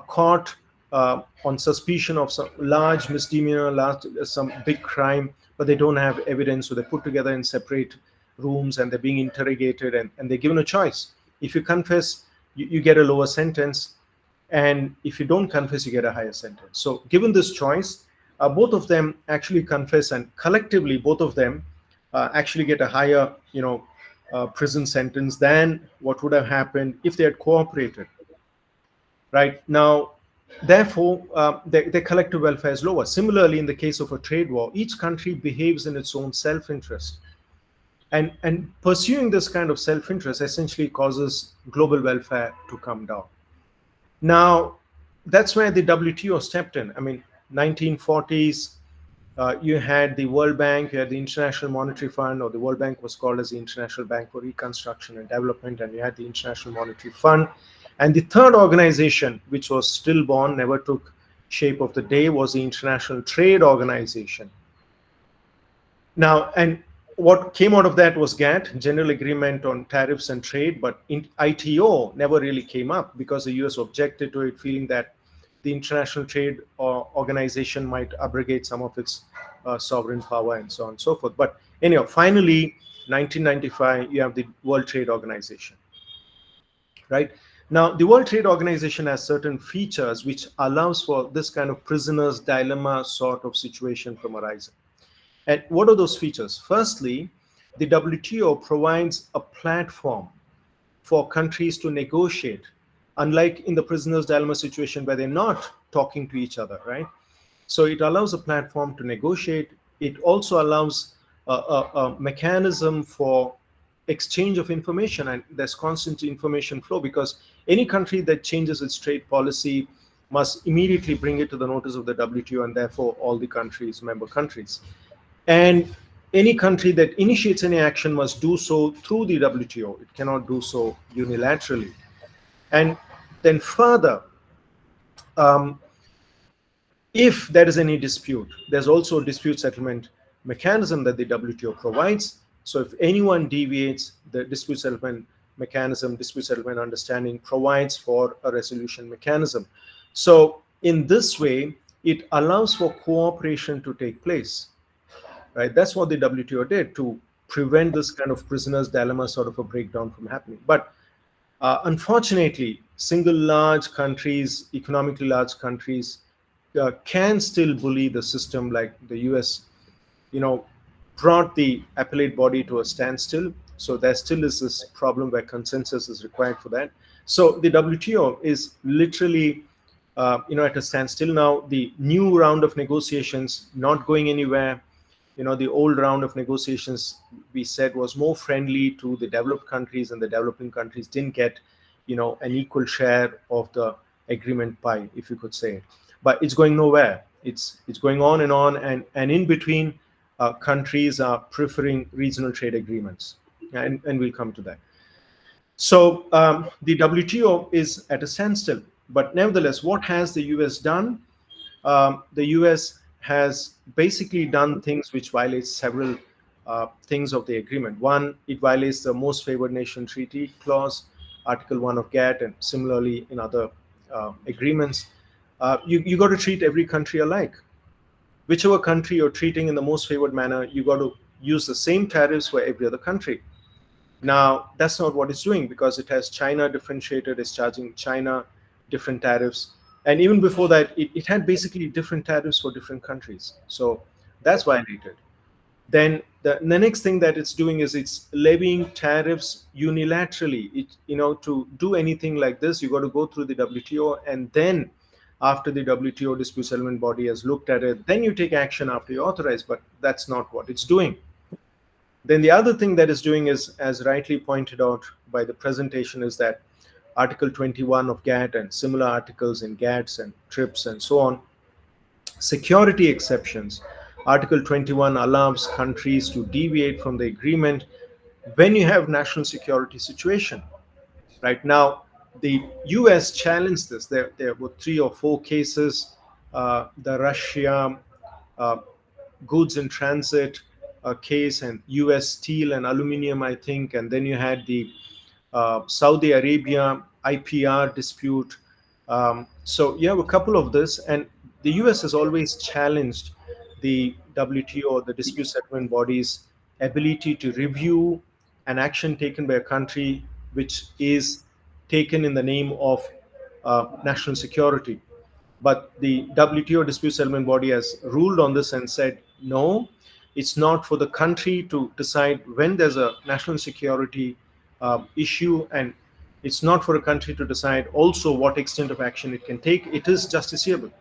caught on suspicion of some large misdemeanor, some big crime, but they don't have evidence, so they're put together in separate rooms and they're being interrogated, and they're given a choice. If you confess, you get a lower sentence, and if you don't confess, you get a higher sentence. So given this choice, both of them actually confess, and collectively both of them actually get a higher prison sentence than what would have happened if they had cooperated. Right now, Therefore, their collective welfare is lower. Similarly, in the case of a trade war, each country behaves in its own self-interest. And pursuing this kind of self-interest essentially causes global welfare to come down. Now, that's where the WTO stepped in. I mean, 1940s, you had the World Bank, you had the International Monetary Fund, or the World Bank was called as the International Bank for Reconstruction and Development, and you had the International Monetary Fund. And the third organization, which was stillborn, never took shape of the day, was the International Trade Organization. Now, and what came out of that was GATT, General Agreement on Tariffs and Trade, but ITO never really came up because the US objected to it, feeling that the International Trade Organization might abrogate some of its sovereign power and so on and so forth. But anyhow, finally, 1995, you have the World Trade Organization, right? Now, the World Trade Organization has certain features which allows for this kind of prisoner's dilemma sort of situation from arising. And what are those features? Firstly, the WTO provides a platform for countries to negotiate, unlike in the prisoner's dilemma situation where they're not talking to each other, right? So it allows a platform to negotiate. It also allows a mechanism for exchange of information, and there's constant information flow, because any country that changes its trade policy must immediately bring it to the notice of the WTO, and therefore all the countries, member countries. And any country that initiates any action must do so through the WTO. It cannot do so unilaterally. And then further, if there is any dispute, there's also a dispute settlement mechanism that the WTO provides. So if anyone deviates, the dispute settlement mechanism, dispute settlement understanding provides for a resolution mechanism. So in this way, it allows for cooperation to take place, right? That's what the WTO did to prevent this kind of prisoner's dilemma sort of a breakdown from happening. But unfortunately, single large countries, economically large countries, can still bully the system, like the US, brought the appellate body to a standstill. So there still is this problem where consensus is required for that. So the WTO is literally, at a standstill now. The new round of negotiations not going anywhere. The old round of negotiations, we said, was more friendly to the developed countries, and the developing countries didn't get, an equal share of the agreement pie, if you could say. But it's going nowhere. It's going on, and in between, countries are preferring regional trade agreements, and we'll come to that. So the WTO is at a standstill. But nevertheless, what has the US done? The US has basically done things which violate several things of the agreement. One, it violates the Most Favored Nation Treaty clause, Article 1 of GATT, and similarly in other agreements. You got to treat every country alike. Whichever country you're treating in the most favored manner, you got to use the same tariffs for every other country. Now, that's not what it's doing, because it has China differentiated, it's charging China different tariffs. And even before that, it had basically different tariffs for different countries. So that's violated. Then the next thing that it's doing is it's levying tariffs unilaterally. To do anything like this, you got to go through the WTO, and then after the WTO dispute settlement body has looked at it, then you take action after you authorize. But that's not what it's doing. Then the other thing that it's doing is, as rightly pointed out by the presentation, is that Article 21 of GATT and similar articles in GATTs and TRIPS and so on, security exceptions. Article 21 allows countries to deviate from the agreement when you have national security situation. Right now, the US challenged this. There were 3 or 4 cases. The Russia goods in transit case, and US steel and aluminum, I think. And then you had the Saudi Arabia IPR dispute. So you have a couple of this, and the US has always challenged the WTO, the dispute settlement body's ability to review an action taken by a country which is taken in the name of national security. But the WTO dispute settlement body has ruled on this and said, no, it's not for the country to decide when there's a national security issue, and It's not for a country to decide also what extent of action it can take. It is justiciable.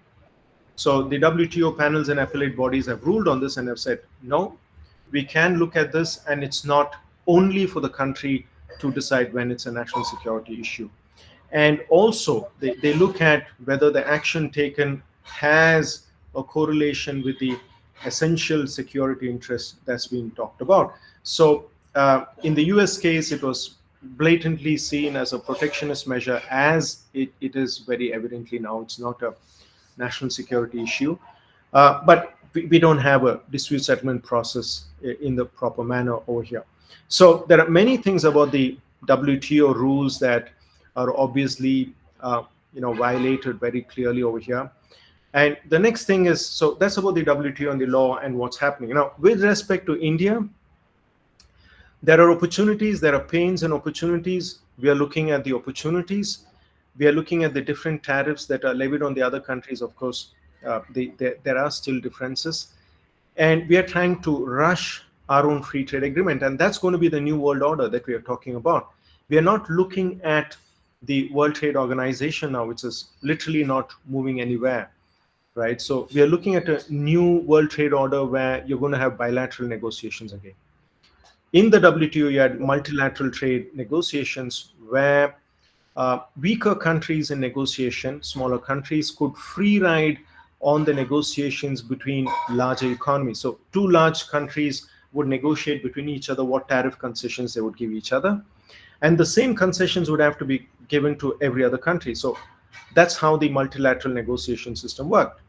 So the WTO panels and appellate bodies have ruled on this and have said, no, we can look at this, and it's not only for the country to decide when it's a national security issue. And also, they look at whether the action taken has a correlation with the essential security interest that's being talked about. So in the US case, it was blatantly seen as a protectionist measure, as it is very evidently now. It's not a national security issue. But we don't have a dispute settlement process in the proper manner over here. So there are many things about the WTO rules that are obviously violated very clearly over here. And the next thing is, so that's about the WTO and the law and what's happening. Now, with respect to India, there are opportunities, there are pains and opportunities. We are looking at the opportunities. We are looking at the different tariffs that are levied on the other countries. Of course, there are still differences. And we are trying to rush our own free trade agreement. And that's going to be the new world order that we are talking about. We are not looking at the World Trade Organization now, which is literally not moving anywhere, right? So we are looking at a new world trade order where you're going to have bilateral negotiations again. In the WTO, you had multilateral trade negotiations where weaker countries in negotiation, smaller countries, could free ride on the negotiations between larger economies. So two large countries would negotiate between each other what tariff concessions they would give each other. And the same concessions would have to be given to every other country. So that's how the multilateral negotiation system worked.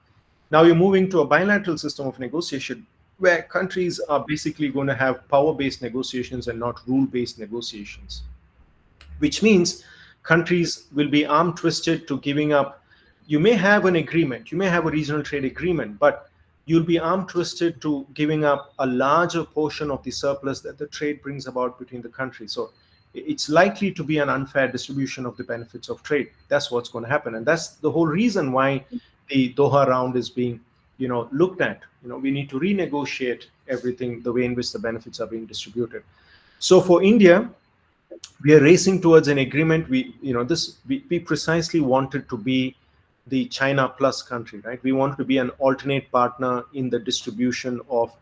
Now you're moving to a bilateral system of negotiation where countries are basically going to have power-based negotiations and not rule-based negotiations, which means countries will be arm-twisted to giving up. You may have an agreement, you may have a regional trade agreement, but you'll be arm-twisted to giving up a larger portion of the surplus that the trade brings about between the countries. So it's likely to be an unfair distribution of the benefits of trade. That's what's going to happen. And that's the whole reason why the Doha round is being looked at. We need to renegotiate everything, the way in which the benefits are being distributed. So for India, we are racing towards an agreement. We precisely wanted to be the China plus country, right? We wanted to be an alternate partner in the distribution of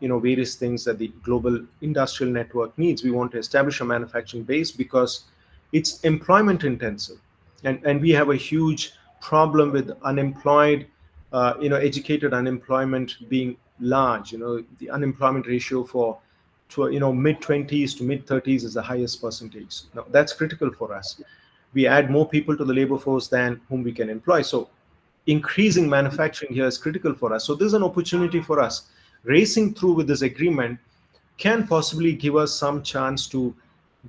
various things that the global industrial network needs. We want to establish a manufacturing base because it's employment intensive, and we have a huge problem with unemployed, educated unemployment being large. The unemployment ratio for mid-20s to mid-30s is the highest percentage. Now that's critical for us. We add more people to the labor force than whom we can employ. So increasing manufacturing here is critical for us. So there's an opportunity for us. Racing through with this agreement can possibly give us some chance to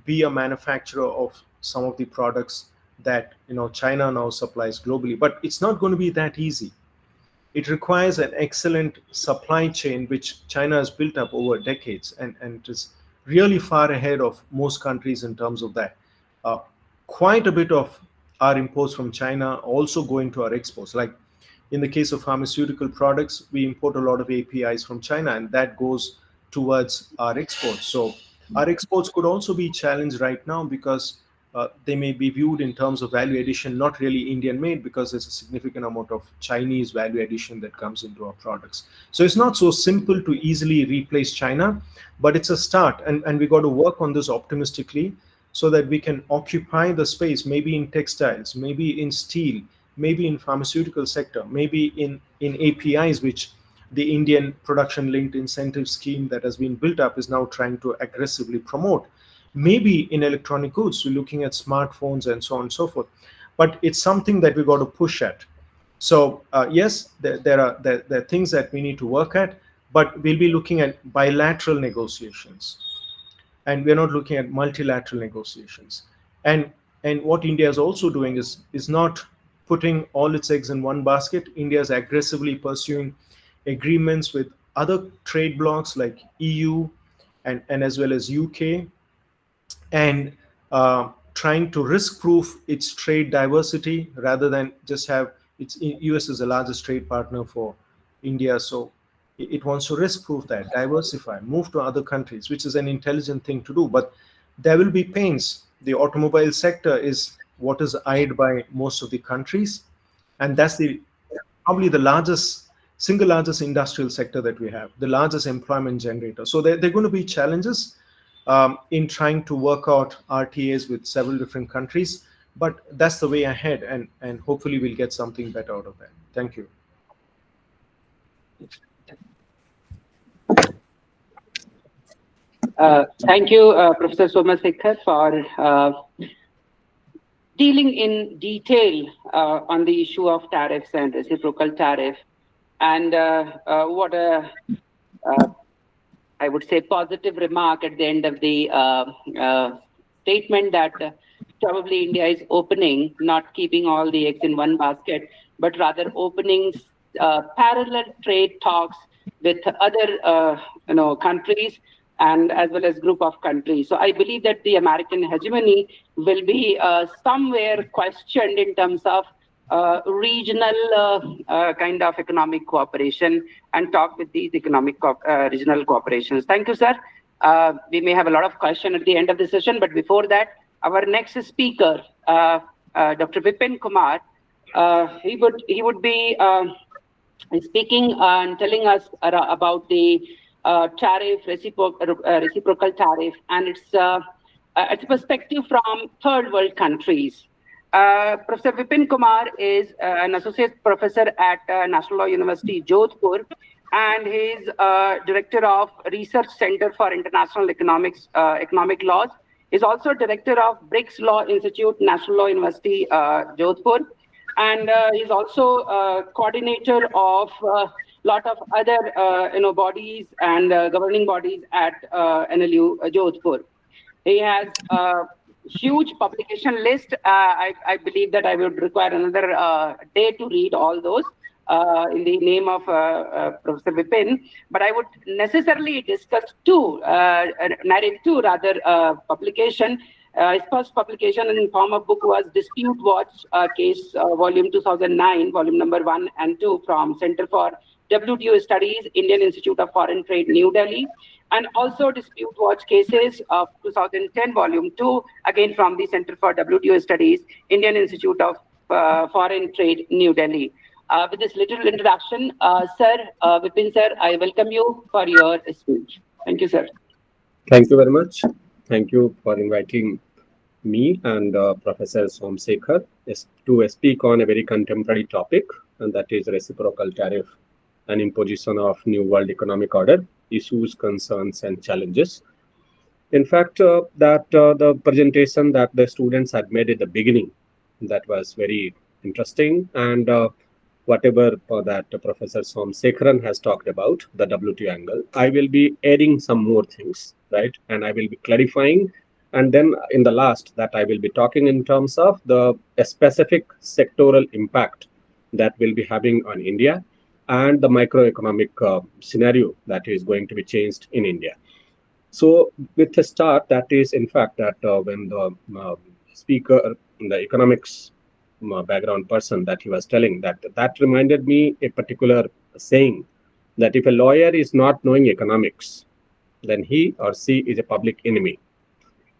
be a manufacturer of some of the products that China now supplies globally. But it's not going to be that easy. It requires an excellent supply chain, which China has built up over decades, and it is really far ahead of most countries in terms of that. Quite a bit of our imports from China also go into our exports. Like in the case of pharmaceutical products, we import a lot of APIs from China, and that goes towards our exports. So our exports could also be challenged right now because they may be viewed in terms of value addition, not really Indian made, because there's a significant amount of Chinese value addition that comes into our products. So it's not so simple to easily replace China, but it's a start. And we got to work on this optimistically so that we can occupy the space, maybe in textiles, maybe in steel, maybe in pharmaceutical sector, maybe in APIs, which the Indian production linked incentive scheme that has been built up is now trying to aggressively promote. Maybe in electronic goods, we're looking at smartphones and so on and so forth. But it's something that we got to push at. So yes, there are things that we need to work at, but we'll be looking at bilateral negotiations. And we're not looking at multilateral negotiations. And what India is also doing is not putting all its eggs in one basket. India is aggressively pursuing agreements with other trade blocs like EU and as well as UK, and trying to risk-proof its trade diversity rather than just have its US is the largest trade partner for India, so it wants to risk-proof that, diversify, move to other countries, which is an intelligent thing to do. But there will be pains. the automobile sector is what is eyed by most of the countries, and that's probably the single largest industrial sector that we have, the largest employment generator. So there are going to be challenges in trying to work out RTAs with several different countries, but that's the way ahead, and hopefully we'll get something better out of that. Thank you. Thank you, Professor Somasekhar, for dealing in detail on the issue of tariffs and reciprocal tariff, and what a I would say positive remark at the end of the statement that probably India is opening, not keeping all the eggs in one basket, but rather opening parallel trade talks with other countries, and as well as group of countries. So I believe that the American hegemony will be somewhere questioned in terms of regional kind of economic cooperation, and talk with these economic regional cooperations. Thank you, sir. We may have a lot of questions at the end of the session, but before that, our next speaker, Dr. Vipin Kumar, he would be speaking and telling us about the reciprocal tariff, and it's a perspective from third world countries. Professor Vipin Kumar is an associate professor at National Law University, Jodhpur, and he's director of Research Center for International Economic Laws. He's also director of BRICS Law Institute, National Law University, Jodhpur, and he's also coordinator of lot of other bodies and governing bodies at NLU Jodhpur. He has a huge publication list. I believe that I would require another day to read all those in the name of Professor Vipin, but I would necessarily discuss narrate two publication. His first publication in form of book was Dispute Watch Case Volume 2009, Volume number 1 and 2 from Center for WTO Studies, Indian Institute of Foreign Trade, New Delhi, and also Dispute Watch Cases of 2010, Volume 2, again from the Center for WTO Studies, Indian Institute of Foreign Trade, New Delhi. With this little introduction, sir, Vipin sir, I welcome you for your speech. Thank you, sir. Thank you very much. Thank you for inviting me and Professor Somasekhar to speak on a very contemporary topic, and that is reciprocal tariff and imposition of New World Economic Order, issues, concerns, and challenges. In fact, the presentation that the students had made at the beginning, that was very interesting, and whatever that Professor Somasekharan has talked about, the WTO angle, I will be adding some more things, right? And I will be clarifying, and then in the last that I will be talking in terms of the specific sectoral impact that will be having on India, and the microeconomic scenario that is going to be changed in India. So with the start, that is in fact that when the speaker, the economics background person, that he was telling, that reminded me a particular saying, that if a lawyer is not knowing economics, then he or she is a public enemy,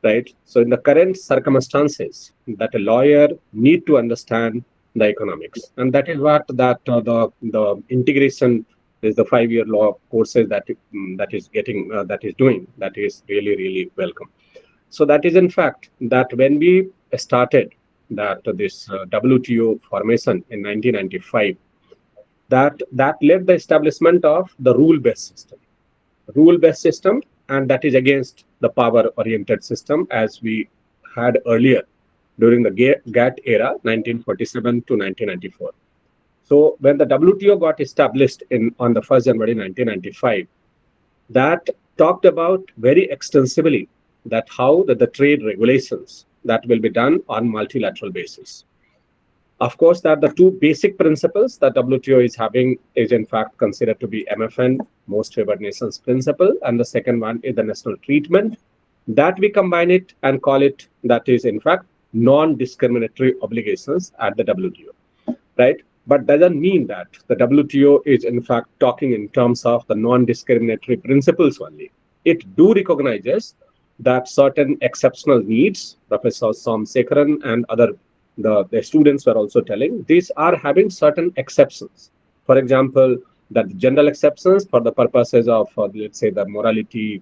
right? So in the current circumstances, that a lawyer need to understand the economics, and that is what the integration is, the 5-year law courses that is doing, that is really welcome. So that is in fact that when we started this WTO formation in 1995, that led the establishment of the rule-based system, and that is against the power-oriented system as we had earlier during the GATT era, 1947 to 1994. So when the WTO got established on the 1st January 1995, that talked about very extensively that how the trade regulations that will be done on multilateral basis. Of course, that the two basic principles that WTO is having is in fact considered to be MFN, most favored nations principle, and the second one is the national treatment, that we combine it and call it, that is in fact non-discriminatory obligations at the WTO, right? But doesn't mean that the WTO is in fact talking in terms of the non-discriminatory principles only. It do recognizes that certain exceptional needs, Professor Somsekharan and the students were also telling, these are having certain exceptions. For example, that general exceptions for the purposes of, let's say, the morality,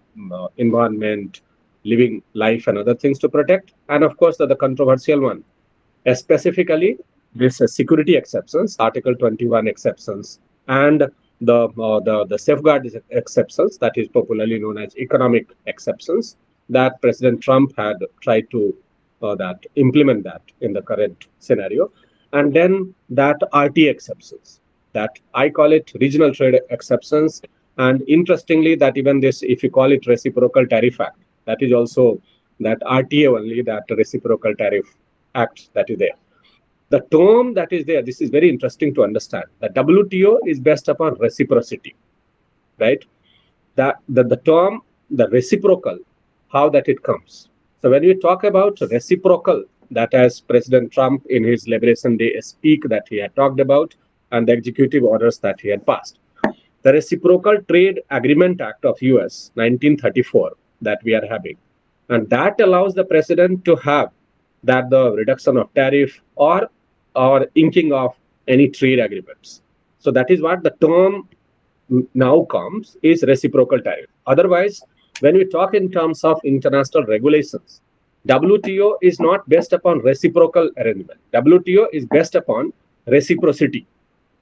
environment, living life and other things to protect. And of course, the controversial one, specifically this security exceptions, Article 21 exceptions, and the safeguard exceptions, that is popularly known as economic exceptions, that President Trump had tried to that implement that in the current scenario. And then that RT exceptions, that I call it regional trade exceptions. And interestingly, that even this, if you call it Reciprocal Tariff Act, that is also that RTA only, that Reciprocal Tariff Act that is there. The term that is there, this is very interesting to understand. The WTO is based upon reciprocity, right? The term, the reciprocal, how that it comes. So when we talk about reciprocal, that as President Trump in his Liberation Day speak that he had talked about, and the executive orders that he had passed. The Reciprocal Trade Agreement Act of US 1934 that we are having, and that allows the president to have that the reduction of tariff or inking of any trade agreements. So that is what the term now comes, is reciprocal tariff. Otherwise, when we talk in terms of international regulations, WTO is not based upon reciprocal arrangement. WTO is based upon reciprocity,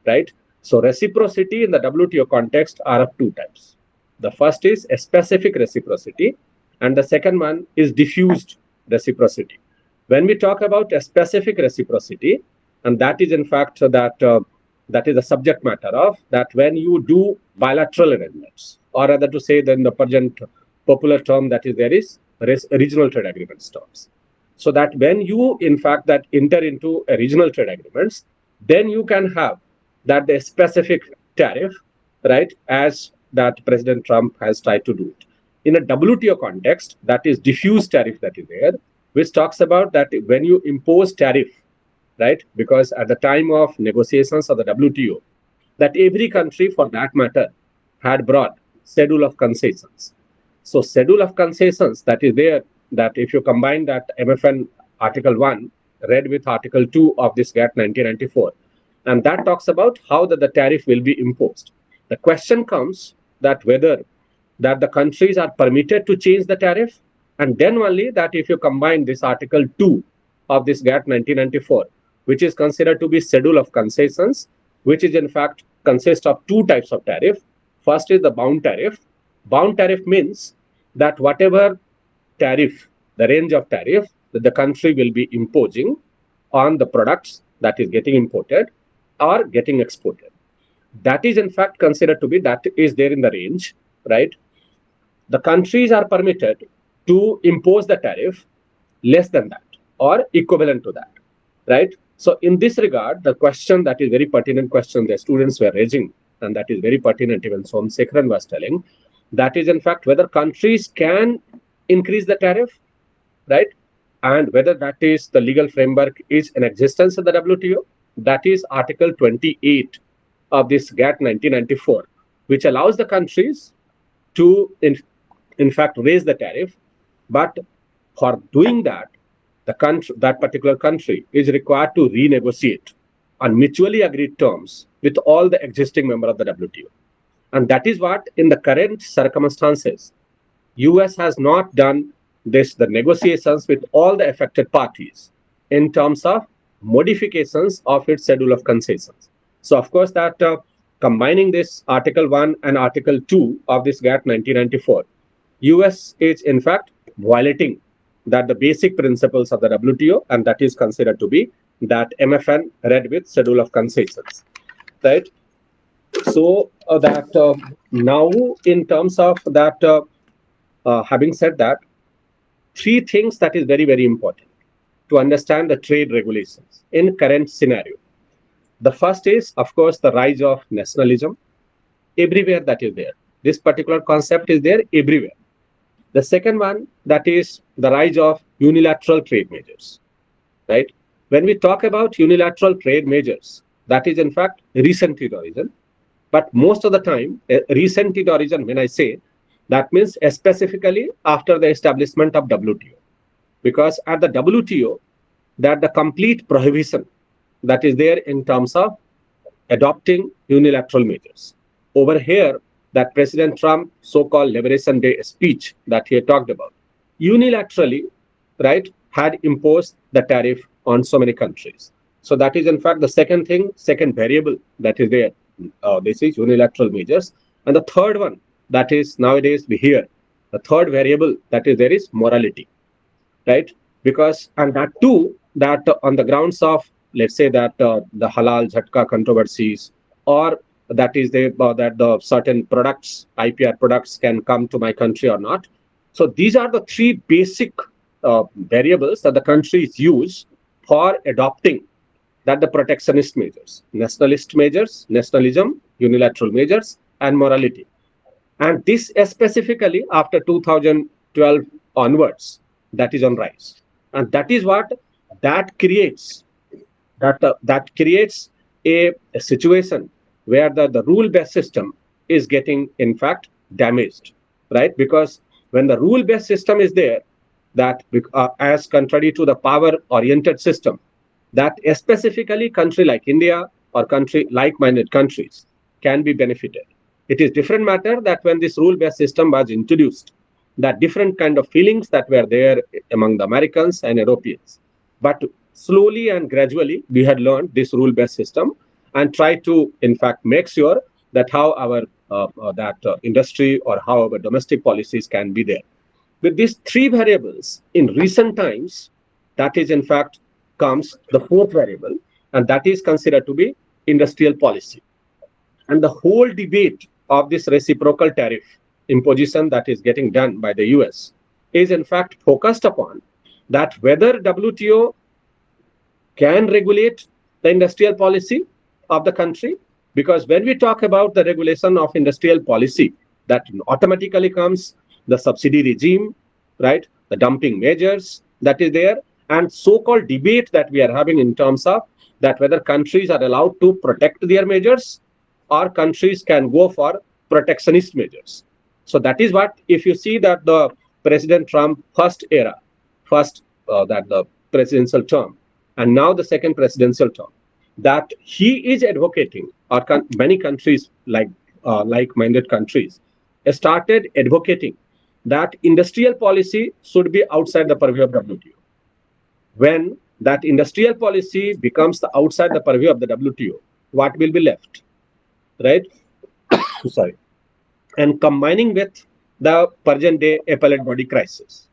right? So reciprocity in the WTO context are of two types. The first is a specific reciprocity, and the second one is diffused reciprocity. When we talk about a specific reciprocity, and that is in fact that is the subject matter of that when you do bilateral arrangements, or rather to say then the present popular term that is there is regional trade agreements terms. So that when you in fact that enter into a regional trade agreements, then you can have that the specific tariff, right, as that President Trump has tried to do it. In a WTO context, that is diffuse tariff that is there, which talks about that when you impose tariff, right, because at the time of negotiations of the WTO, that every country for that matter had brought schedule of concessions. So schedule of concessions that is there, that if you combine that MFN Article 1 read with Article 2 of this GATT 1994, and that talks about how the tariff will be imposed. The question comes that whether that the countries are permitted to change the tariff, and then only that if you combine this Article 2 of this GATT 1994, which is considered to be schedule of concessions, which is in fact consists of two types of tariff. First is the bound tariff. Bound tariff means that whatever tariff, the range of tariff that the country will be imposing on the products that is getting imported or getting exported. That is in fact considered to be that is there in the range, right? The countries are permitted to impose the tariff less than that or equivalent to that, right? So in this regard, the question that is very pertinent question the students were raising, and that is very pertinent even Somsekharan was telling, that is in fact whether countries can increase the tariff, right? And whether that is the legal framework is in existence in the WTO. That is Article 28 of this GATT 1994, which allows the countries to in fact raise the tariff, but for doing that, the country, that particular country is required to renegotiate on mutually agreed terms with all the existing members of the WTO. And that is what in the current circumstances, US has not done this, the negotiations with all the affected parties in terms of modifications of its schedule of concessions. So of course that combining this Article 1 and Article 2 of this GATT 1994, US is in fact violating that the basic principles of the WTO, and that is considered to be that MFN read with schedule of concessions, right? So now in terms of that, having said that, three things that is very, very important to understand the trade regulations in current scenario. The first is, of course, the rise of nationalism everywhere that is there. This particular concept is there everywhere. The second one, that is the rise of unilateral trade measures, right? When we talk about unilateral trade measures, that is in fact recent in origin. But most of the time, recent in origin, when I say That means specifically after the establishment of WTO. Because at the WTO, that the complete prohibition that is there in terms of adopting unilateral measures. Over here, that President Trump so-called Liberation Day speech that he had talked about, unilaterally, right, had imposed the tariff on so many countries. So that is in fact the second thing, second variable that is there. This is unilateral measures. And the third one that is nowadays we hear, the third variable that is there is morality, right? Because, and that too, that on the grounds of, let's say that the halal jhatka controversies, or that is that the certain products, IPR products can come to my country or not. So these are the three basic variables that the countries use for adopting that the protectionist measures, nationalist measures, nationalism, unilateral measures, and morality. And this specifically after 2012 onwards, that is on rise. And that is what that creates, that creates a situation where the rule-based system is getting, in fact, damaged, right? Because when the rule-based system is there, that as contrary to the power-oriented system, that specifically country like India or country like-minded countries can be benefited. It is different matter that when this rule-based system was introduced, that different kind of feelings that were there among the Americans and Europeans. But slowly and gradually, we had learned this rule-based system and try to, in fact, make sure that how our industry or how our domestic policies can be there. With these three variables, in recent times, that is, in fact, comes the fourth variable, and that is considered to be industrial policy. And the whole debate of this reciprocal tariff imposition that is getting done by the US is in fact focused upon that whether WTO can regulate the industrial policy of the country, because when we talk about the regulation of industrial policy, that automatically comes the subsidy regime, right, the dumping measures that is there, and so-called debate that we are having in terms of that whether countries are allowed to protect their measures or countries can go for protectionist measures. So that is what, if you see that the President Trump first era, that the presidential term, and now the second presidential term, that he is advocating, or many countries like-minded countries started advocating that industrial policy should be outside the purview of WTO. When that industrial policy becomes the outside the purview of the WTO, what will be left, right? Sorry. And combining with the present day appellate body crisis,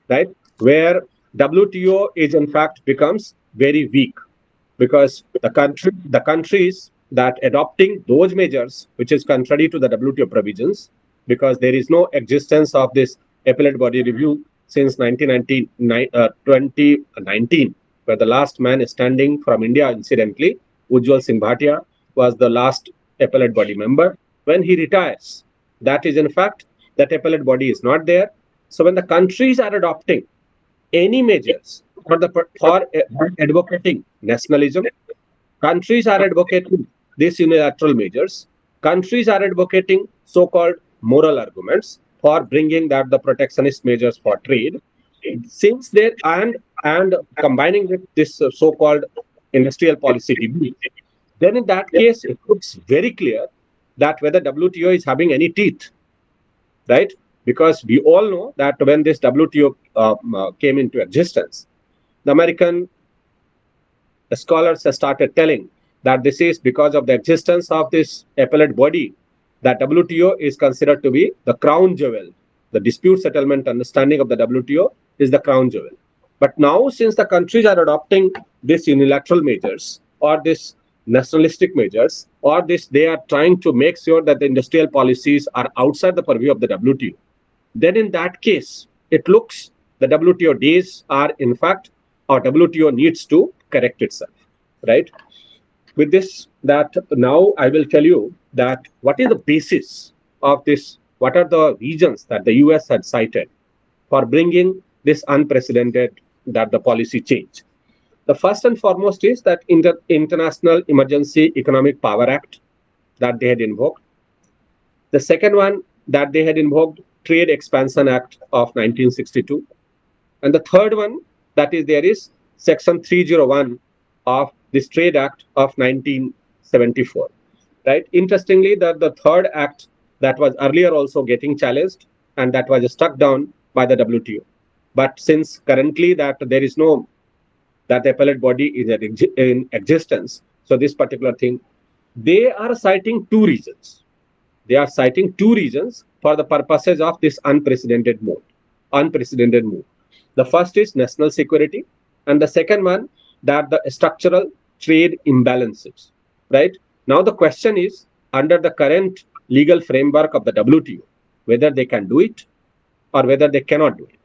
right, where WTO is in fact becomes very weak, because the countries that adopting those measures, which is contrary to the WTO provisions, because there is no existence of this appellate body review since 2019, where the last man standing from India, incidentally, Ujjwal Singh Bhatia, was the last appellate body member. When he retires, that is in fact, that appellate body is not there. So when the countries are adopting any measures for advocating nationalism, countries are advocating these unilateral measures, countries are advocating so-called moral arguments for bringing that the protectionist measures for trade, since there and combining with this so-called industrial policy debate, then in that case, it looks very clear that whether WTO is having any teeth, right? Because we all know that when this WTO came into existence, the American scholars have started telling that this is because of the existence of this appellate body, that WTO is considered to be the crown jewel. The dispute settlement understanding of the WTO is the crown jewel. But now, since the countries are adopting these unilateral measures or this nationalistic measures, or this, they are trying to make sure that the industrial policies are outside the purview of the WTO, then in that case, it looks the WTO days are in fact, or WTO needs to correct itself, right? With this, that now I will tell you that what is the basis of this, what are the reasons that the US had cited for bringing this unprecedented, that the policy change. The first and foremost is that International Emergency Economic Power Act that they had invoked. The second one that they had invoked Trade Expansion Act of 1962. And the third one that is there is Section 301 of this Trade Act of 1974. Right? Interestingly, the third act that was earlier also getting challenged and that was struck down by the WTO. But since currently that there is no, that appellate body is in existence, so this particular thing, they are citing two reasons. They are citing two reasons for the purposes of this unprecedented move. The first is national security, and the second one that the structural trade imbalances. Right? Now the question is, under the current legal framework of the WTO, whether they can do it or whether they cannot do it.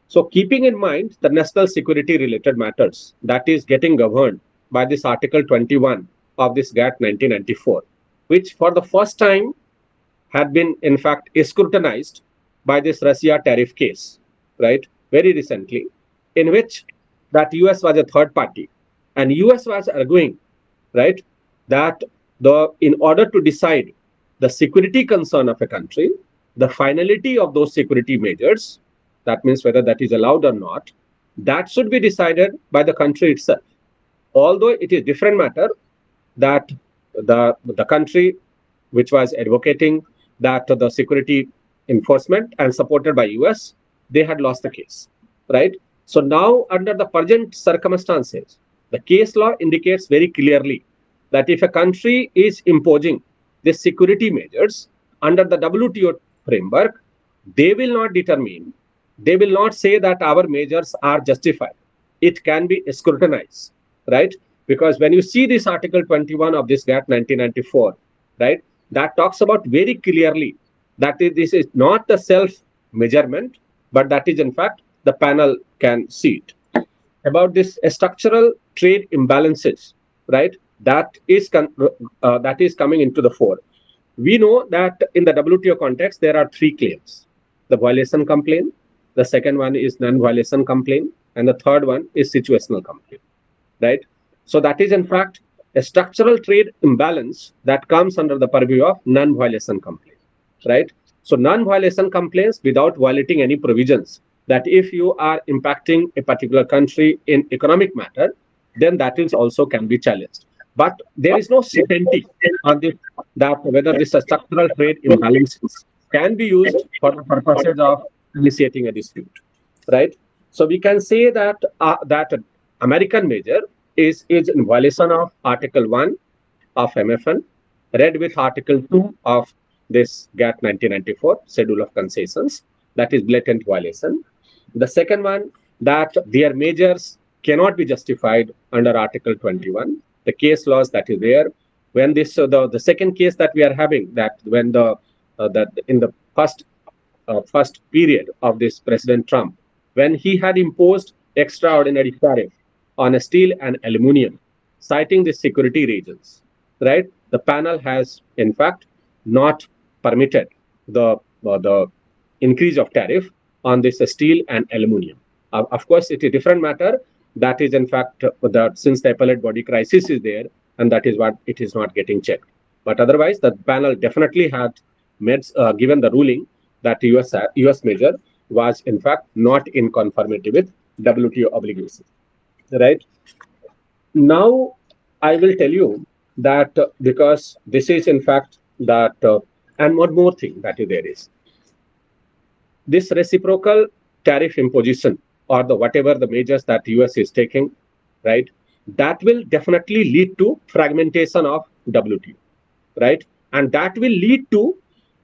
So keeping in mind the national security related matters that is getting governed by this Article 21 of this GATT 1994, which for the first time had been in fact scrutinized by this Russia tariff case, right, very recently, in which that US was a third party and US was arguing, right, that in order to decide the security concern of a country, the finality of those security measures, that means whether that is allowed or not, that should be decided by the country itself. Although it is different matter that the country which was advocating that the security enforcement and supported by US, they had lost the case, right? So now under the present circumstances, the case law indicates very clearly that if a country is imposing the security measures under the WTO framework, they will not determine, they will not say that our measures are justified. It can be scrutinized, right? Because when you see this Article 21 of this GATT 1994, right, that talks about very clearly that this is not the self-measurement, but that is in fact the panel can see it. About this structural trade imbalances, right, that is coming into the fore. We know that in the WTO context, there are three claims. The violation complaint, the second one is non-violation complaint, and the third one is situational complaint, right? So that is in fact a structural trade imbalance that comes under the purview of non-violation complaint, right? So non-violation complaints without violating any provisions, that if you are impacting a particular country in economic matter, then that is also can be challenged. But there is no certainty on this, that whether this structural trade imbalances can be used for the purposes of initiating a dispute, right? So we can say that that American measure is in violation of Article 1 of MFN, read with Article 2 of this GATT 1994, Schedule of Concessions, that is blatant violation. The second one, that their measures cannot be justified under Article 21. The case laws that is there. When this, the second case that we are having, that when that in the first period of this President Trump, when he had imposed extraordinary tariff on steel and aluminum, citing the security reasons, right? The panel has in fact not permitted the increase of tariff on this steel and aluminum. Of course, it is a different matter. That is in fact that since the appellate body crisis is there, and that is what it is not getting checked. But otherwise, the panel definitely had made given the ruling that US measure was in fact not in conformity with WTO obligations. Right? Now, I will tell you that because this is in fact that, and one more thing that there is, this reciprocal tariff imposition or the whatever the measures that US is taking, right, that will definitely lead to fragmentation of WTO, right? And that will lead to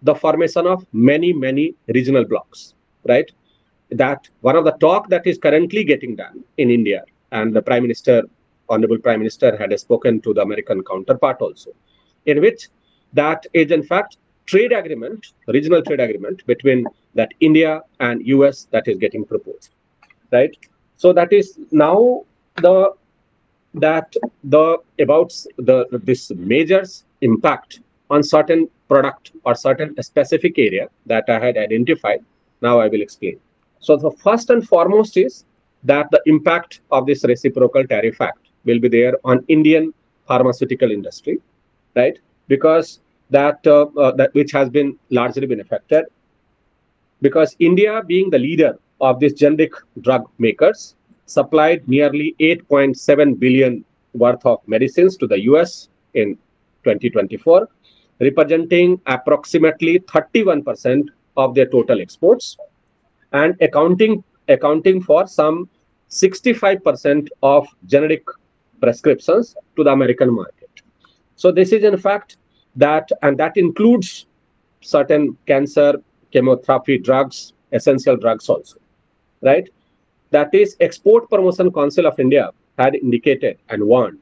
the formation of many regional blocks, right? That one of the talk that is currently getting done in India, and the Prime Minister, Honorable Prime Minister had spoken to the American counterpart also, in which that is in fact trade agreement, regional trade agreement between that India and US that is getting proposed, right? So that is now this measures impact on certain product or certain specific area that I had identified. Now I will explain. So the first and foremost is that the impact of this Reciprocal Tariff Act will be there on Indian pharmaceutical industry, right? Because that which has been largely been affected. because India, being the leader of these generic drug makers, supplied nearly 8.7 billion worth of medicines to the US in 2024, representing approximately 31% of their total exports and accounting for some 65% of generic prescriptions to the American market. So this is in fact and that includes certain cancer, chemotherapy drugs, essential drugs also, right? That is, Export Promotion Council of India had indicated and warned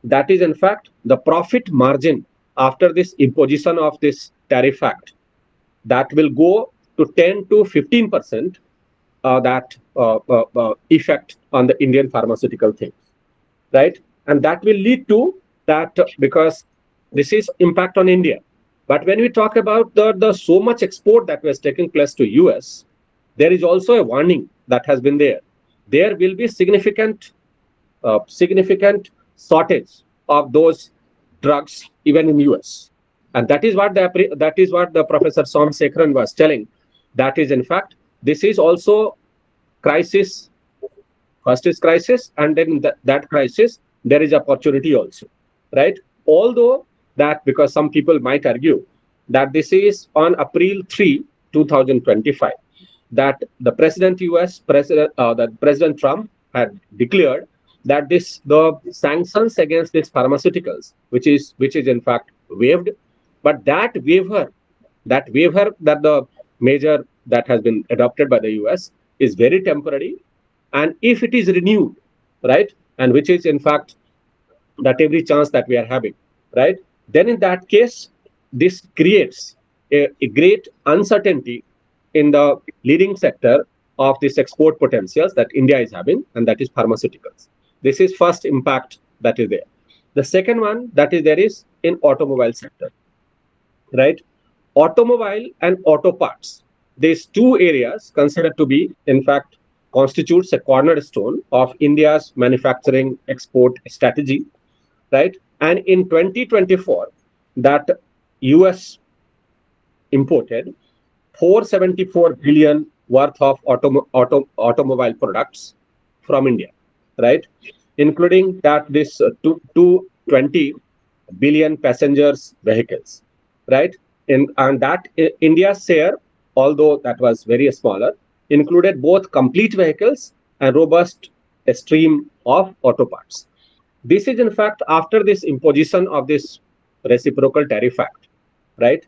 that is in fact the profit margin after this imposition of this tariff act that will go to 10 to 15% effect on the Indian pharmaceutical things, right? And that will lead to that because this is impact on India. But when we talk about the so much export that was taking place to US, there is also a warning that has been there. There will be significant shortage of those drugs even in US, and that is what the Professor Somsekharan was telling. That is in fact this is also crisis. First is crisis, and then that crisis there is opportunity also, right? Although that because some people might argue that this is on April 3, 2025, that the President Trump had declared that the sanctions against these pharmaceuticals, which is in fact waived, but that waiver that the measure that has been adopted by the US is very temporary, and if it is renewed, right, and which is in fact that every chance that we are having, right, then in that case this creates a great uncertainty in the leading sector of this export potentials that India is having, and that is pharmaceuticals. This is first impact that is there. The second one that is there is in automobile sector, right? Automobile and auto parts, these two areas considered to be in fact constitutes a cornerstone of India's manufacturing export strategy, right? And in 2024 that US imported 474 billion worth of automobile products from India, right? Including that this 220 billion passengers vehicles, right? And that India's share, although that was very smaller, included both complete vehicles and robust stream of auto parts. This is in fact after this imposition of this Reciprocal Tariff Act, right?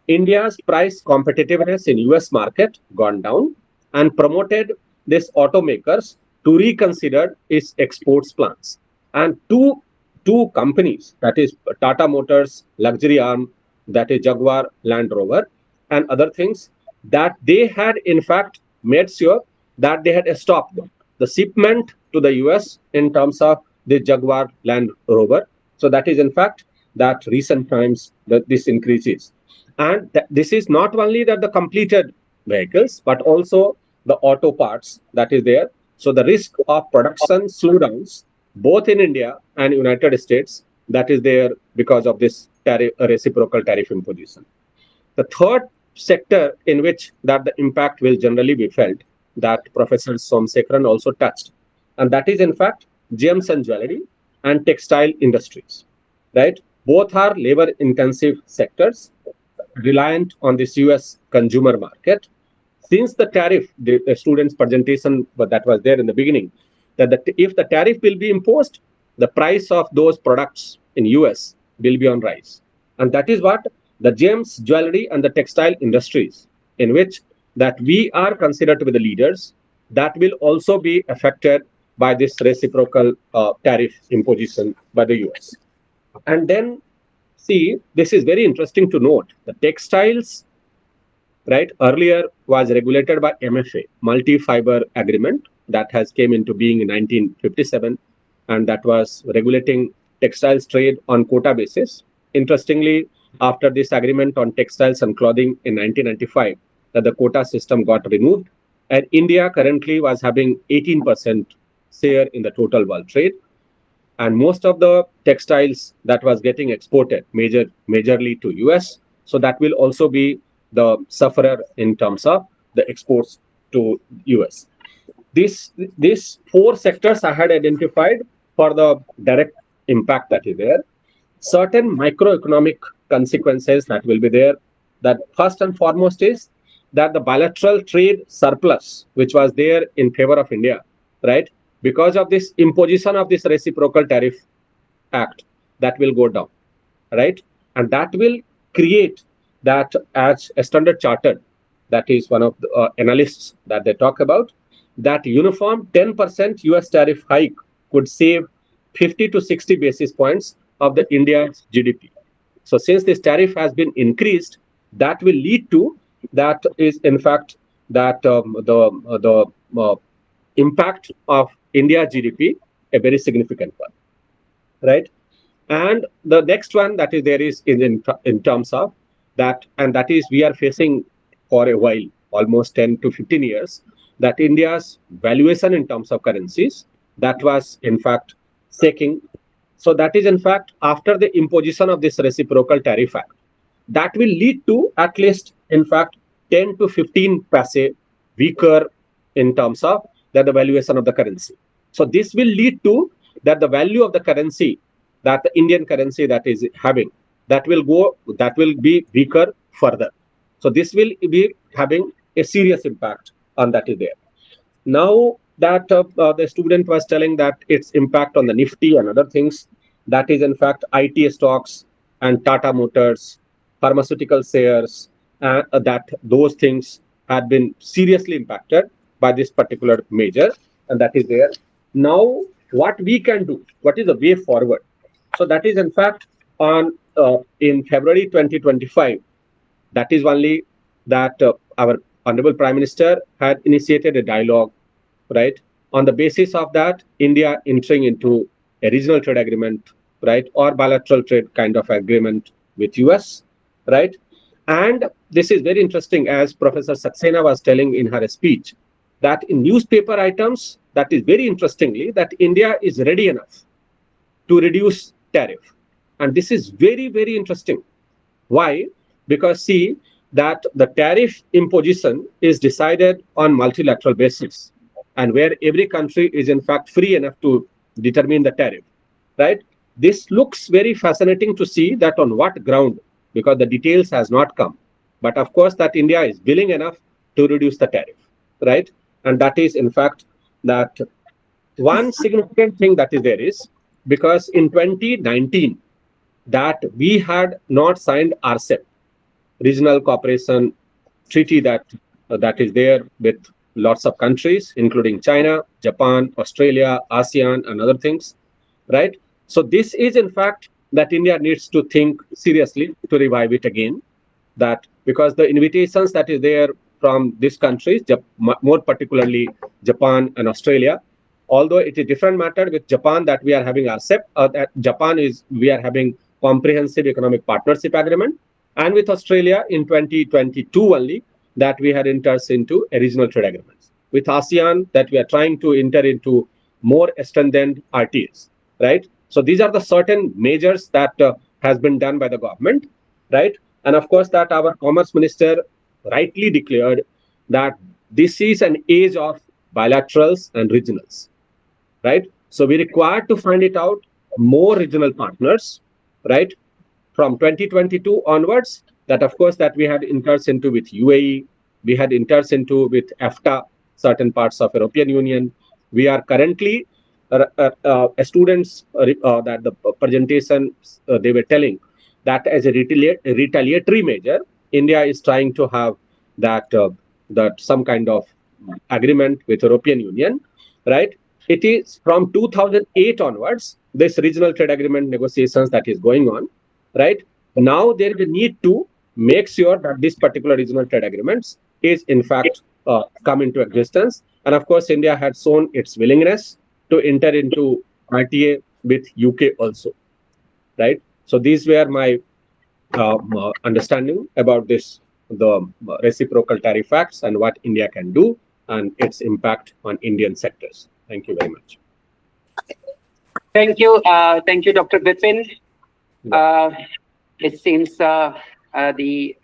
India's price competitiveness in US market gone down and promoted these automakers to reconsider its exports plans. And two companies, that is Tata Motors luxury arm, that is Jaguar Land Rover and other things, that they had in fact made sure that they had stopped the shipment to the US in terms of the Jaguar Land Rover. So that is in fact that recent times that this increases. And this is not only that the completed vehicles, but also the auto parts that is there. So the risk of production slowdowns, both in India and United States, that is there because of this reciprocal tariff imposition. The third sector in which that the impact will generally be felt, that Professor Somsekharan also touched, and that is in fact gems and jewelry and textile industries, right? Both are labor-intensive sectors reliant on this US consumer market. Since the tariff, the students' presentation that was there in the beginning, that if the tariff will be imposed, the price of those products in US will be on rise. And that is what the gems, jewelry, and the textile industries, in which that we are considered to be the leaders, that will also be affected by this reciprocal tariff imposition by the US. And then, see, this is very interesting to note. The textiles, right, earlier was regulated by MFA, Multi-Fiber Agreement, that has came into being in 1957, and that was regulating textiles trade on quota basis. Interestingly, after this agreement on textiles and clothing in 1995, that the quota system got removed, and India currently was having 18% share in the total world trade. And most of the textiles that was getting exported majorly to US. So that will also be the sufferer in terms of the exports to US. These 4 sectors I had identified for the direct impact that is there. Certain microeconomic consequences that will be there. That first and foremost is that the bilateral trade surplus, which was there in favor of India, right? Because of this imposition of this Reciprocal Tariff Act, that will go down, right? And that will create that, as a Standard Chartered, that is one of the analysts that they talk about, that uniform 10% US tariff hike could save 50 to 60 basis points of the India's GDP. So since this tariff has been increased, that will lead to, that is in fact that the impact of India GDP, a very significant one, right? And the next one that is there is in terms of that, and that is we are facing for a while, almost 10 to 15 years, that India's valuation in terms of currencies, that was in fact shaking. So that is in fact after the imposition of this Reciprocal Tariff Act, that will lead to at least in fact 10 to 15 paise weaker in terms of that the valuation of the currency. So this will lead to that the value of the currency, that the Indian currency that is having, that will be weaker further. So this will be having a serious impact on that is there. Now that the student was telling that its impact on the Nifty and other things, that is in fact IT stocks and Tata Motors, pharmaceutical shares, that those things had been seriously impacted by this particular measure, and that is there. Now what we can do, what is the way forward? So that is in fact on in February 2025, that is only that our Honorable Prime Minister had initiated a dialogue, right? On the basis of that, India entering into a regional trade agreement, right? Or bilateral trade kind of agreement with US, right? And this is very interesting, as Professor Saxena was telling in her speech, that in newspaper items, that is very interestingly, that India is ready enough to reduce tariff. And this is very, very interesting. Why? Because see, that the tariff imposition is decided on multilateral basis, and where every country is in fact free enough to determine the tariff, right? This looks very fascinating to see that on what ground, because the details has not come. But of course that India is willing enough to reduce the tariff, right? And that is in fact that one significant thing that is there is, because in 2019, that we had not signed RCEP, Regional Cooperation Treaty, that is there with lots of countries, including China, Japan, Australia, ASEAN, and other things, right? So this is in fact that India needs to think seriously to revive it again, that because the invitations that is there from these countries, more particularly Japan and Australia, although it is a different matter with Japan that we are having RCEP, that Japan is, we are having Comprehensive Economic Partnership Agreement, and with Australia in 2022 only, that we had entered into a regional trade agreement. With ASEAN, that we are trying to enter into more stringent RTAs, right? So these are the certain measures that has been done by the government, right? And of course that our Commerce Minister rightly declared that this is an age of bilaterals and regionals, right? So we require to find it out more regional partners, right? From 2022 onwards, that of course that we had entered into with UAE, we had entered into with EFTA, certain parts of European Union. We are currently students that the presentation they were telling that as a retaliatory measure, India is trying to have that that some kind of agreement with European Union, right? It is from 2008 onwards, this regional trade agreement negotiations that is going on, right? Now there is a need to make sure that this particular regional trade agreements is in fact come into existence. And of course, India had shown its willingness to enter into RTA with UK also, right? So these were my understanding about this, the reciprocal tariff acts and what India can do and its impact on Indian sectors. Thank you very much. Thank you, Dr. Bipin. It seems the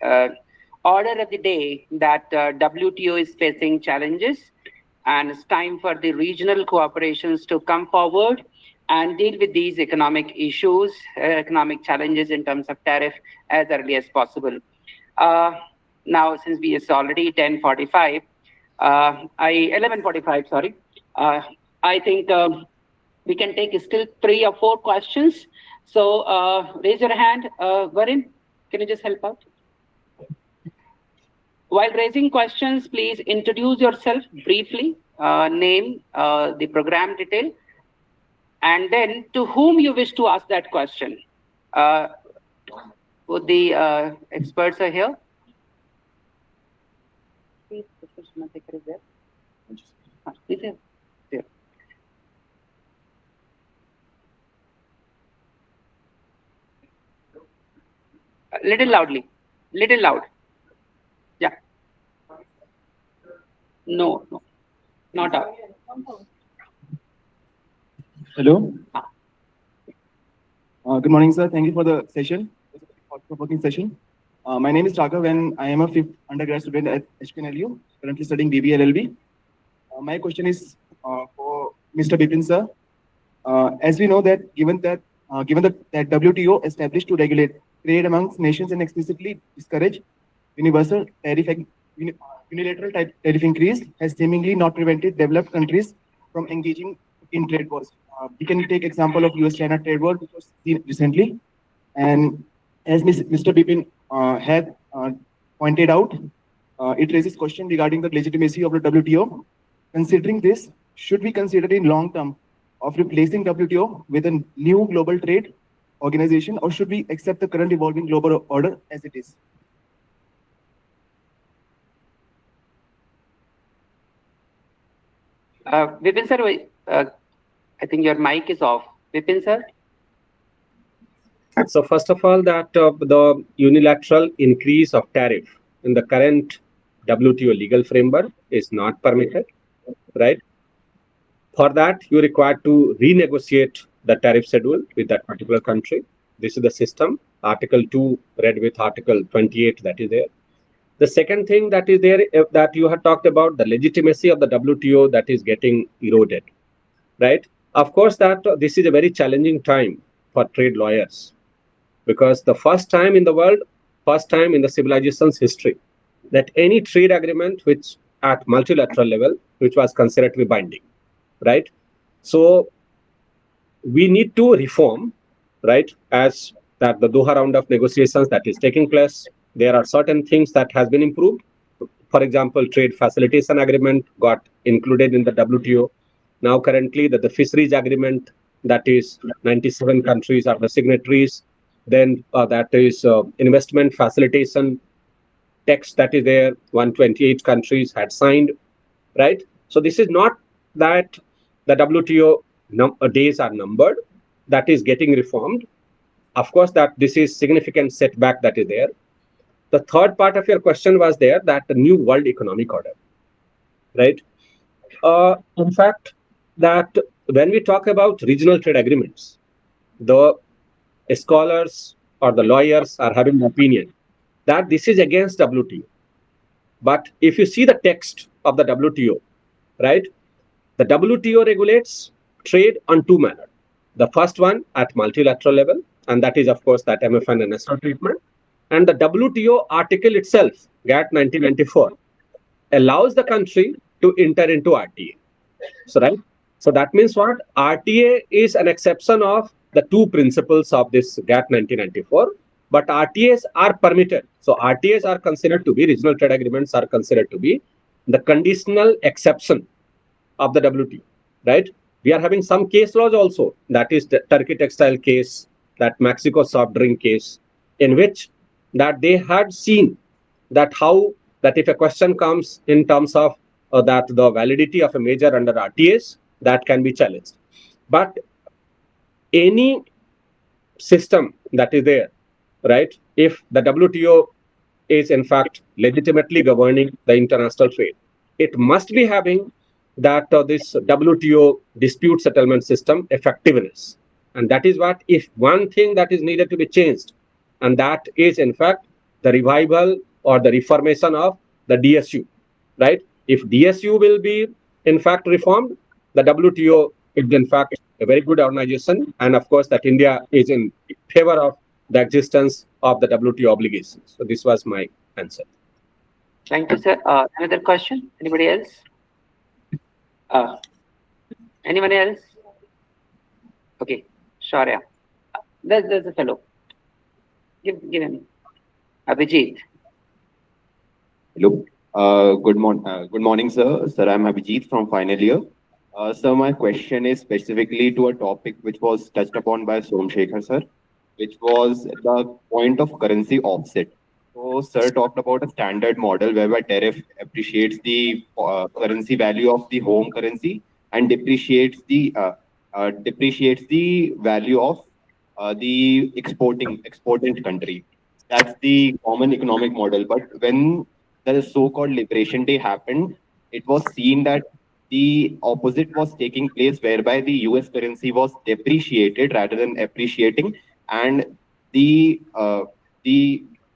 order of the day that WTO is facing challenges, and it's time for the regional cooperations to come forward and deal with these economic issues, economic challenges in terms of tariff as early as possible. Now, since it's already 10:45, 11:45, sorry, I think we can take still 3 or 4 questions. So raise your hand. Varun, can you just help out? While raising questions, please introduce yourself briefly, name, the program detail, and then to whom you wish to ask that question. Would the experts are here? Please, Professor Mathekar is there. He's here. There. Little loudly. Little loud. Yeah. No, no. Not out. Hello. Good morning, sir. Thank you for the session, thought-provoking session. My name is Raghav, and I am a 5th undergrad student at HPNLU, currently studying BBLLB. My question is for Mr. Bipin, sir. As we know that given that WTO established to regulate trade amongst nations and explicitly discourage universal unilateral tariff increase, has seemingly not prevented developed countries from engaging in trade wars. We can take example of US-China trade war, which was seen recently. And as Mr. Bipin had pointed out, it raises question regarding the legitimacy of the WTO. Considering this, should we consider in long term of replacing WTO with a new global trade organization, or should we accept the current evolving global order as it is? Vipin sir, I think your mic is off. Vipin sir? So first of all, that the unilateral increase of tariff in the current WTO legal framework is not permitted, right? For that, you require to renegotiate the tariff schedule with that particular country. This is the system, Article 2 read with Article 28 that is there. The second thing that is there that you had talked about, the legitimacy of the WTO that is getting eroded, right? Of course, that this is a very challenging time for trade lawyers, because the first time in the world, first time in the civilization's history, that any trade agreement which at multilateral level, which was considered to be binding, right? So we need to reform, right? As that the Doha round of negotiations that is taking place, there are certain things that has been improved. For example, trade facilitation agreement got included in the WTO. Now currently the fisheries agreement, that is 97 countries are the signatories. Then that is investment facilitation text that is there, 128 countries had signed, right? So this is not that the WTO days are numbered, that is getting reformed. Of course, that this is significant setback that is there. The third part of your question was there, that the new world economic order, right? In fact, that when we talk about regional trade agreements, the scholars or the lawyers are having an opinion that this is against WTO. But if you see the text of the WTO, right, the WTO regulates trade on 2 manners. The first one at multilateral level, and that is, of course, that MFN and SR treatment. And the WTO article itself, GATT 1994, allows the country to enter into RTA. So, right? So that means what? RTA is an exception of the 2 principles of this GATT 1994, but RTAs are permitted. So RTAs are considered to be, regional trade agreements are considered to be the conditional exception of the WTO, right? We are having some case laws also, that is the Turkey textile case, that Mexico soft drink case, in which that they had seen that how that if a question comes in terms of that the validity of a measure under RTAs, that can be challenged. But any system that is there, right, if the WTO is in fact legitimately governing the international trade, it must be having that this WTO dispute settlement system effectiveness. And that is what, if one thing that is needed to be changed, and that is in fact the revival or the reformation of the DSU, right? If DSU will be in fact reformed, the WTO is in fact a very good organization, and of course that India is in favor of the existence of the WTO obligations. So this was my answer. Thank you, sir. Another question? Anybody else? Anyone else? Okay, Shaurya. There's a fellow. Give him. Abhijit. Hello. Good morning, sir. Sir, I'm Abhijit from final year. Sir, my question is specifically to a topic which was touched upon by Somsekhar, sir, which was the point of currency offset. So, sir talked about a standard model whereby tariff appreciates the currency value of the home currency and depreciates the value of the exporting country. That's the common economic model. But when the so-called Liberation Day happened, it was seen that the opposite was taking place, whereby the US currency was depreciated rather than appreciating, and the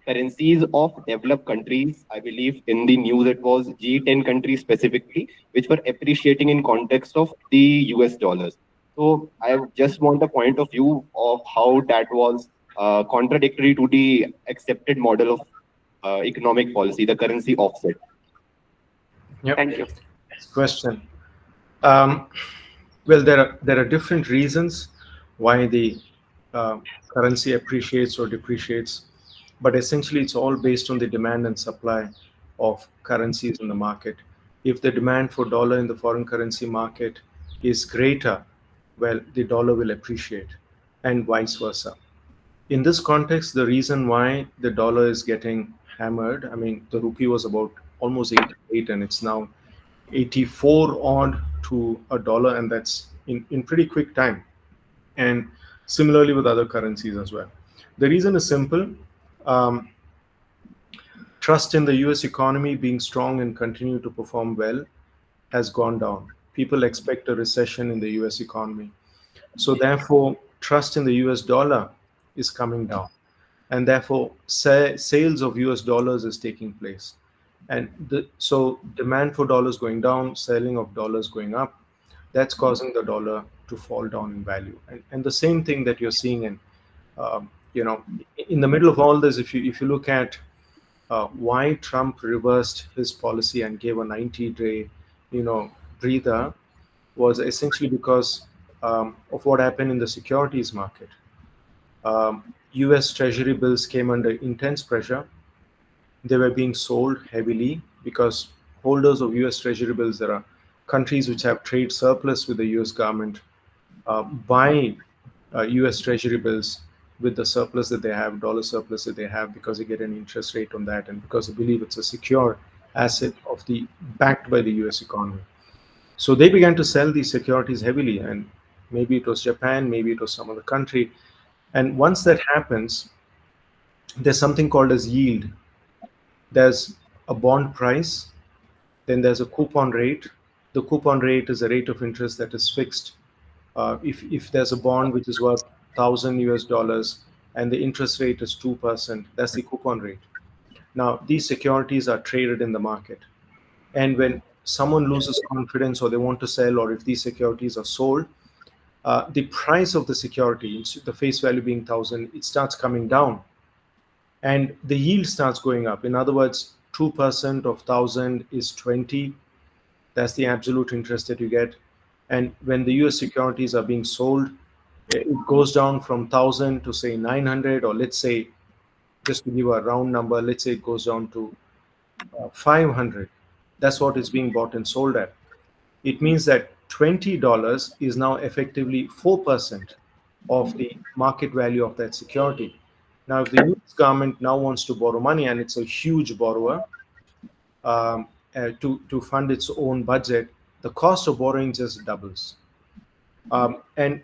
currencies of developed countries, I believe in the news it was G10 countries specifically, which were appreciating in context of the US dollars. So I just want a point of view of how that was contradictory to the accepted model of economic policy, the currency offset. Yep. Thank you. Next question. Well, there are different reasons why the currency appreciates or depreciates, but essentially it's all based on the demand and supply of currencies in the market. If the demand for dollar in the foreign currency market is greater, well, the dollar will appreciate, and vice versa. In this context, the reason why the dollar is getting hammered, I mean, the rupee was about almost 88 and it's now 84 odd to a dollar, and that's in pretty quick time. And similarly with other currencies as well. The reason is simple. Trust in the US economy being strong and continue to perform well has gone down. People expect a recession in the US economy. So therefore, trust in the US dollar is coming down. And therefore, sales of US dollars is taking place. And so demand for dollars going down, selling of dollars going up, that's causing the dollar to fall down in value. And the same thing that you're seeing in, in the middle of all this, if you look at why Trump reversed his policy and gave a 90-day, breather, was essentially because of what happened in the securities market. US Treasury bills came under intense pressure. They were being sold heavily because holders of US Treasury bills, there are countries which have trade surplus with the US government, buy US Treasury bills with the surplus that they have, dollar surplus that they have, because they get an interest rate on that and because they believe it's a secure asset backed by the US economy. So they began to sell these securities heavily, and maybe it was Japan, maybe it was some other country. And once that happens, there's something called as yield. There's a bond price, then there's a coupon rate. The coupon rate is a rate of interest that is fixed. If there's a bond which is worth $1,000 and the interest rate is 2%, that's the coupon rate. Now, these securities are traded in the market. And when someone loses confidence or they want to sell, or if these securities are sold, the price of the security, the face value being 1,000, it starts coming down. And the yield starts going up. In other words, 2% of 1,000 is 20. That's the absolute interest that you get. And when the US securities are being sold, it goes down from 1,000 to say 900, or let's say, just to give a round number, let's say it goes down to 500. That's what is being bought and sold at. It means that $20 is now effectively 4% of the market value of that security. Now, if the US government now wants to borrow money, and it's a huge borrower, to fund its own budget, the cost of borrowing just doubles. And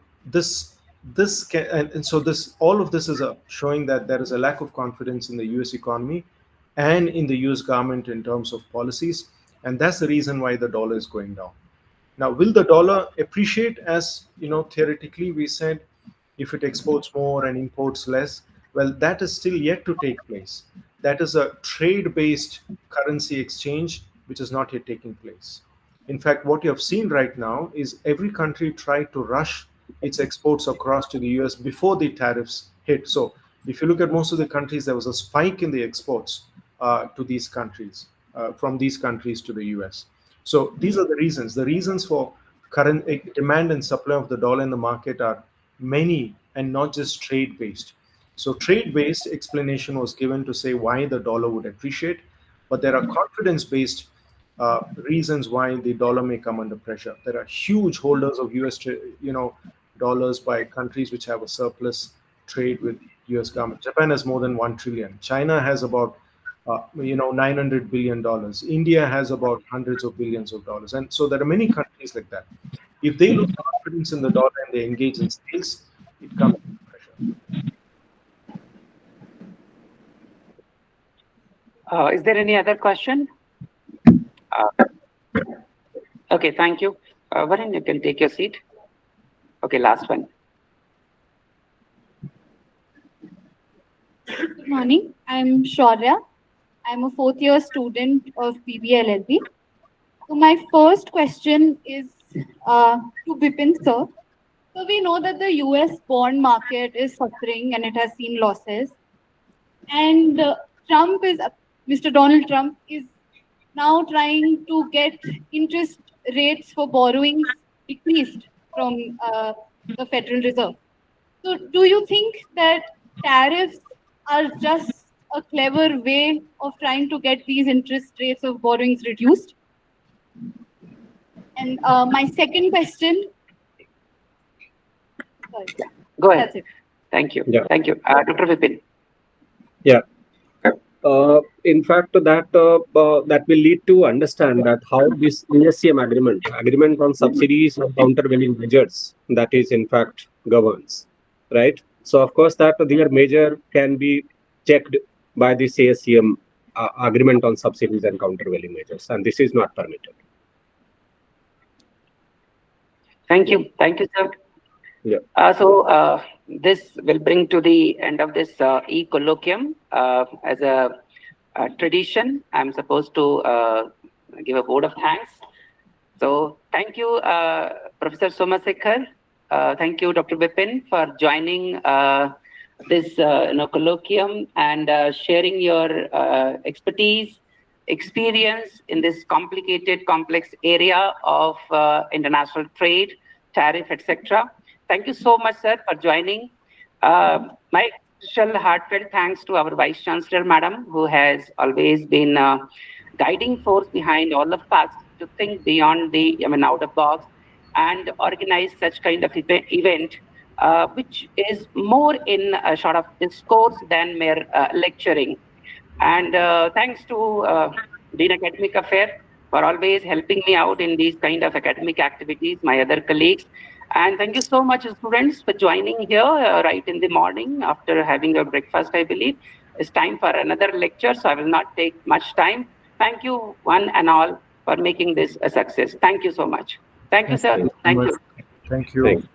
all of this is showing that there is a lack of confidence in the US economy and in the US government in terms of policies, and that's the reason why the dollar is going down. Now, will the dollar appreciate? As theoretically we said, if it exports more and imports less, Well, that is still yet to take place. That is a trade-based currency exchange which is not yet taking place. In fact, what you have seen right now is every country tried to rush its exports across to the US before the tariffs hit. So if you look at most of the countries, there was a spike in the exports to these countries, from these countries to the US. So these are the reasons. The reasons for current demand and supply of the dollar in the market are many and not just trade-based. So trade-based explanation was given to say why the dollar would appreciate, but there are confidence-based reasons why the dollar may come under pressure. There are huge holders of US, dollars by countries which have a surplus trade with US government. Japan has more than 1 trillion. China has about $900 billion. India has about hundreds of billions of dollars. And so there are many countries like that. If they lose confidence in the dollar and they engage in sales, it comes under pressure. Is there any other question? Okay, thank you. Varun, you can take your seat. Okay, last one. Good morning. I'm Shaurya. I'm a fourth-year student of BBLLB. So my first question is to Bipin sir. So we know that the US bond market is suffering and it has seen losses. And Mr. Donald Trump is now trying to get interest rates for borrowings decreased from the Federal Reserve. So do you think that tariffs are just a clever way of trying to get these interest rates of borrowings reduced? And my second question. Sorry. Go ahead. That's it. Thank you. Yeah. Thank you. Dr. Vipin. Yeah. In fact, that will lead to understand that how this ESCM agreement on subsidies or countervailing measures, that is in fact governs, right? So of course that their measure can be checked by this ASCM agreement on subsidies and countervailing measures, and this is not permitted. Thank you. Thank you, sir. Yeah. So this will bring to the end of this e-colloquium. As a tradition, I'm supposed to give a vote of thanks. So thank you, Professor Somasekhar. Thank you, Dr. Vipin, for joining this colloquium and sharing your expertise, experience in this complicated, complex area of international trade, tariff, etc. Thank you so much, sir, for joining. My special heartfelt thanks to our Vice Chancellor, Madam, who has always been a guiding force behind all of us to think beyond the, out of box and organize such kind of event, which is more in a sort of discourse than mere lecturing. And thanks to Dean Academic Affairs for always helping me out in these kind of academic activities, my other colleagues. And thank you so much, students, for joining here right in the morning after having your breakfast, I believe. It's time for another lecture, so I will not take much time. Thank you, one and all, for making this a success. Thank you so much. Thank you, sir. Thank you. Thank you.